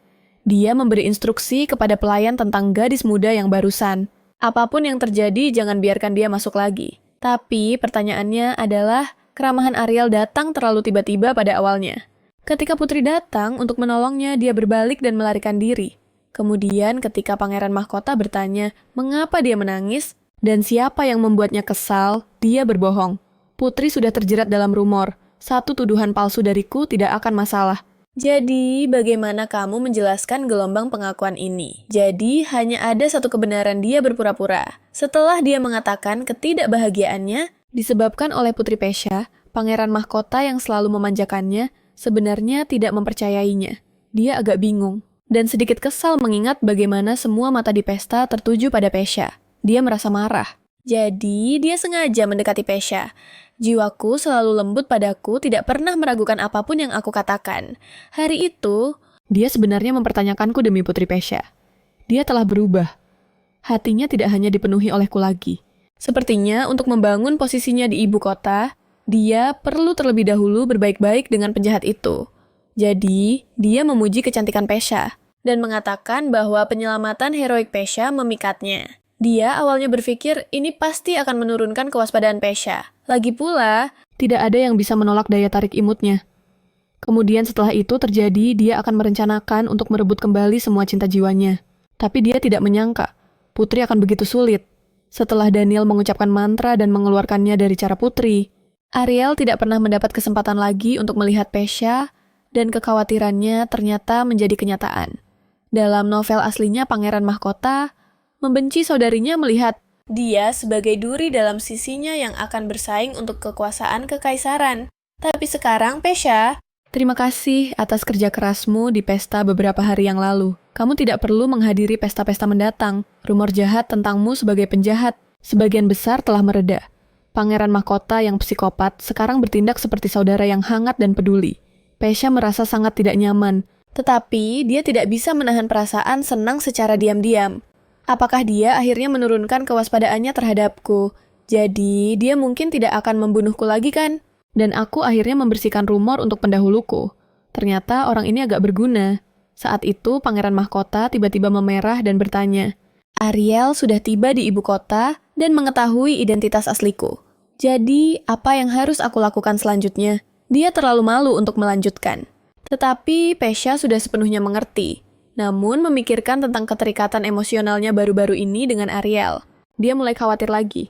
Dia memberi instruksi kepada pelayan tentang gadis muda yang barusan. Apapun yang terjadi, jangan biarkan dia masuk lagi. Tapi pertanyaannya adalah, keramahan Ariel datang terlalu tiba-tiba pada awalnya. Ketika putri datang untuk menolongnya, dia berbalik dan melarikan diri. Kemudian ketika pangeran mahkota bertanya mengapa dia menangis dan siapa yang membuatnya kesal, dia berbohong. "Putri sudah terjerat dalam rumor. Satu tuduhan palsu dariku tidak akan masalah." Jadi, bagaimana kamu menjelaskan gelombang pengakuan ini? Jadi, hanya ada satu kebenaran dia berpura-pura. Setelah dia mengatakan ketidakbahagiaannya disebabkan oleh Putri Pesha, pangeran mahkota yang selalu memanjakannya sebenarnya tidak mempercayainya. Dia agak bingung dan sedikit kesal mengingat bagaimana semua mata di pesta tertuju pada Pesha. Dia merasa marah. Jadi, dia sengaja mendekati Pesha. "Jiwaku selalu lembut padaku, tidak pernah meragukan apapun yang aku katakan. Hari itu..." Dia sebenarnya mempertanyakanku demi Putri Pesha. Dia telah berubah. Hatinya tidak hanya dipenuhi olehku lagi. Sepertinya untuk membangun posisinya di ibu kota, dia perlu terlebih dahulu berbaik-baik dengan penjahat itu. Jadi, dia memuji kecantikan Pesha dan mengatakan bahwa penyelamatan heroik Pesha memikatnya. Dia awalnya berpikir ini pasti akan menurunkan kewaspadaan Pesha. Lagi pula, tidak ada yang bisa menolak daya tarik imutnya. Kemudian setelah itu terjadi, dia akan merencanakan untuk merebut kembali semua cinta jiwanya. Tapi dia tidak menyangka, Putri akan begitu sulit. Setelah Daniel mengucapkan mantra dan mengeluarkannya dari cara Putri, Ariel tidak pernah mendapat kesempatan lagi untuk melihat Pesha, dan kekhawatirannya ternyata menjadi kenyataan. Dalam novel aslinya Pangeran Mahkota, membenci saudarinya melihat dia sebagai duri dalam sisinya yang akan bersaing untuk kekuasaan kekaisaran. Tapi sekarang, Pesha, terima kasih atas kerja kerasmu di pesta beberapa hari yang lalu. Kamu tidak perlu menghadiri pesta-pesta mendatang. Rumor jahat tentangmu sebagai penjahat sebagian besar telah mereda. Pangeran Mahkota yang psikopat sekarang bertindak seperti saudara yang hangat dan peduli. Pesha merasa sangat tidak nyaman. Tetapi dia tidak bisa menahan perasaan senang secara diam-diam. Apakah dia akhirnya menurunkan kewaspadaannya terhadapku? Jadi, dia mungkin tidak akan membunuhku lagi kan? Dan aku akhirnya membersihkan rumor untuk pendahuluku. Ternyata orang ini agak berguna. Saat itu, Pangeran Mahkota tiba-tiba memerah dan bertanya, "Ariel sudah tiba di ibu kota dan mengetahui identitas asliku. Jadi, apa yang harus aku lakukan selanjutnya?" Dia terlalu malu untuk melanjutkan. Tetapi Pesha sudah sepenuhnya mengerti. Namun memikirkan tentang keterikatan emosionalnya baru-baru ini dengan Ariel. Dia mulai khawatir lagi.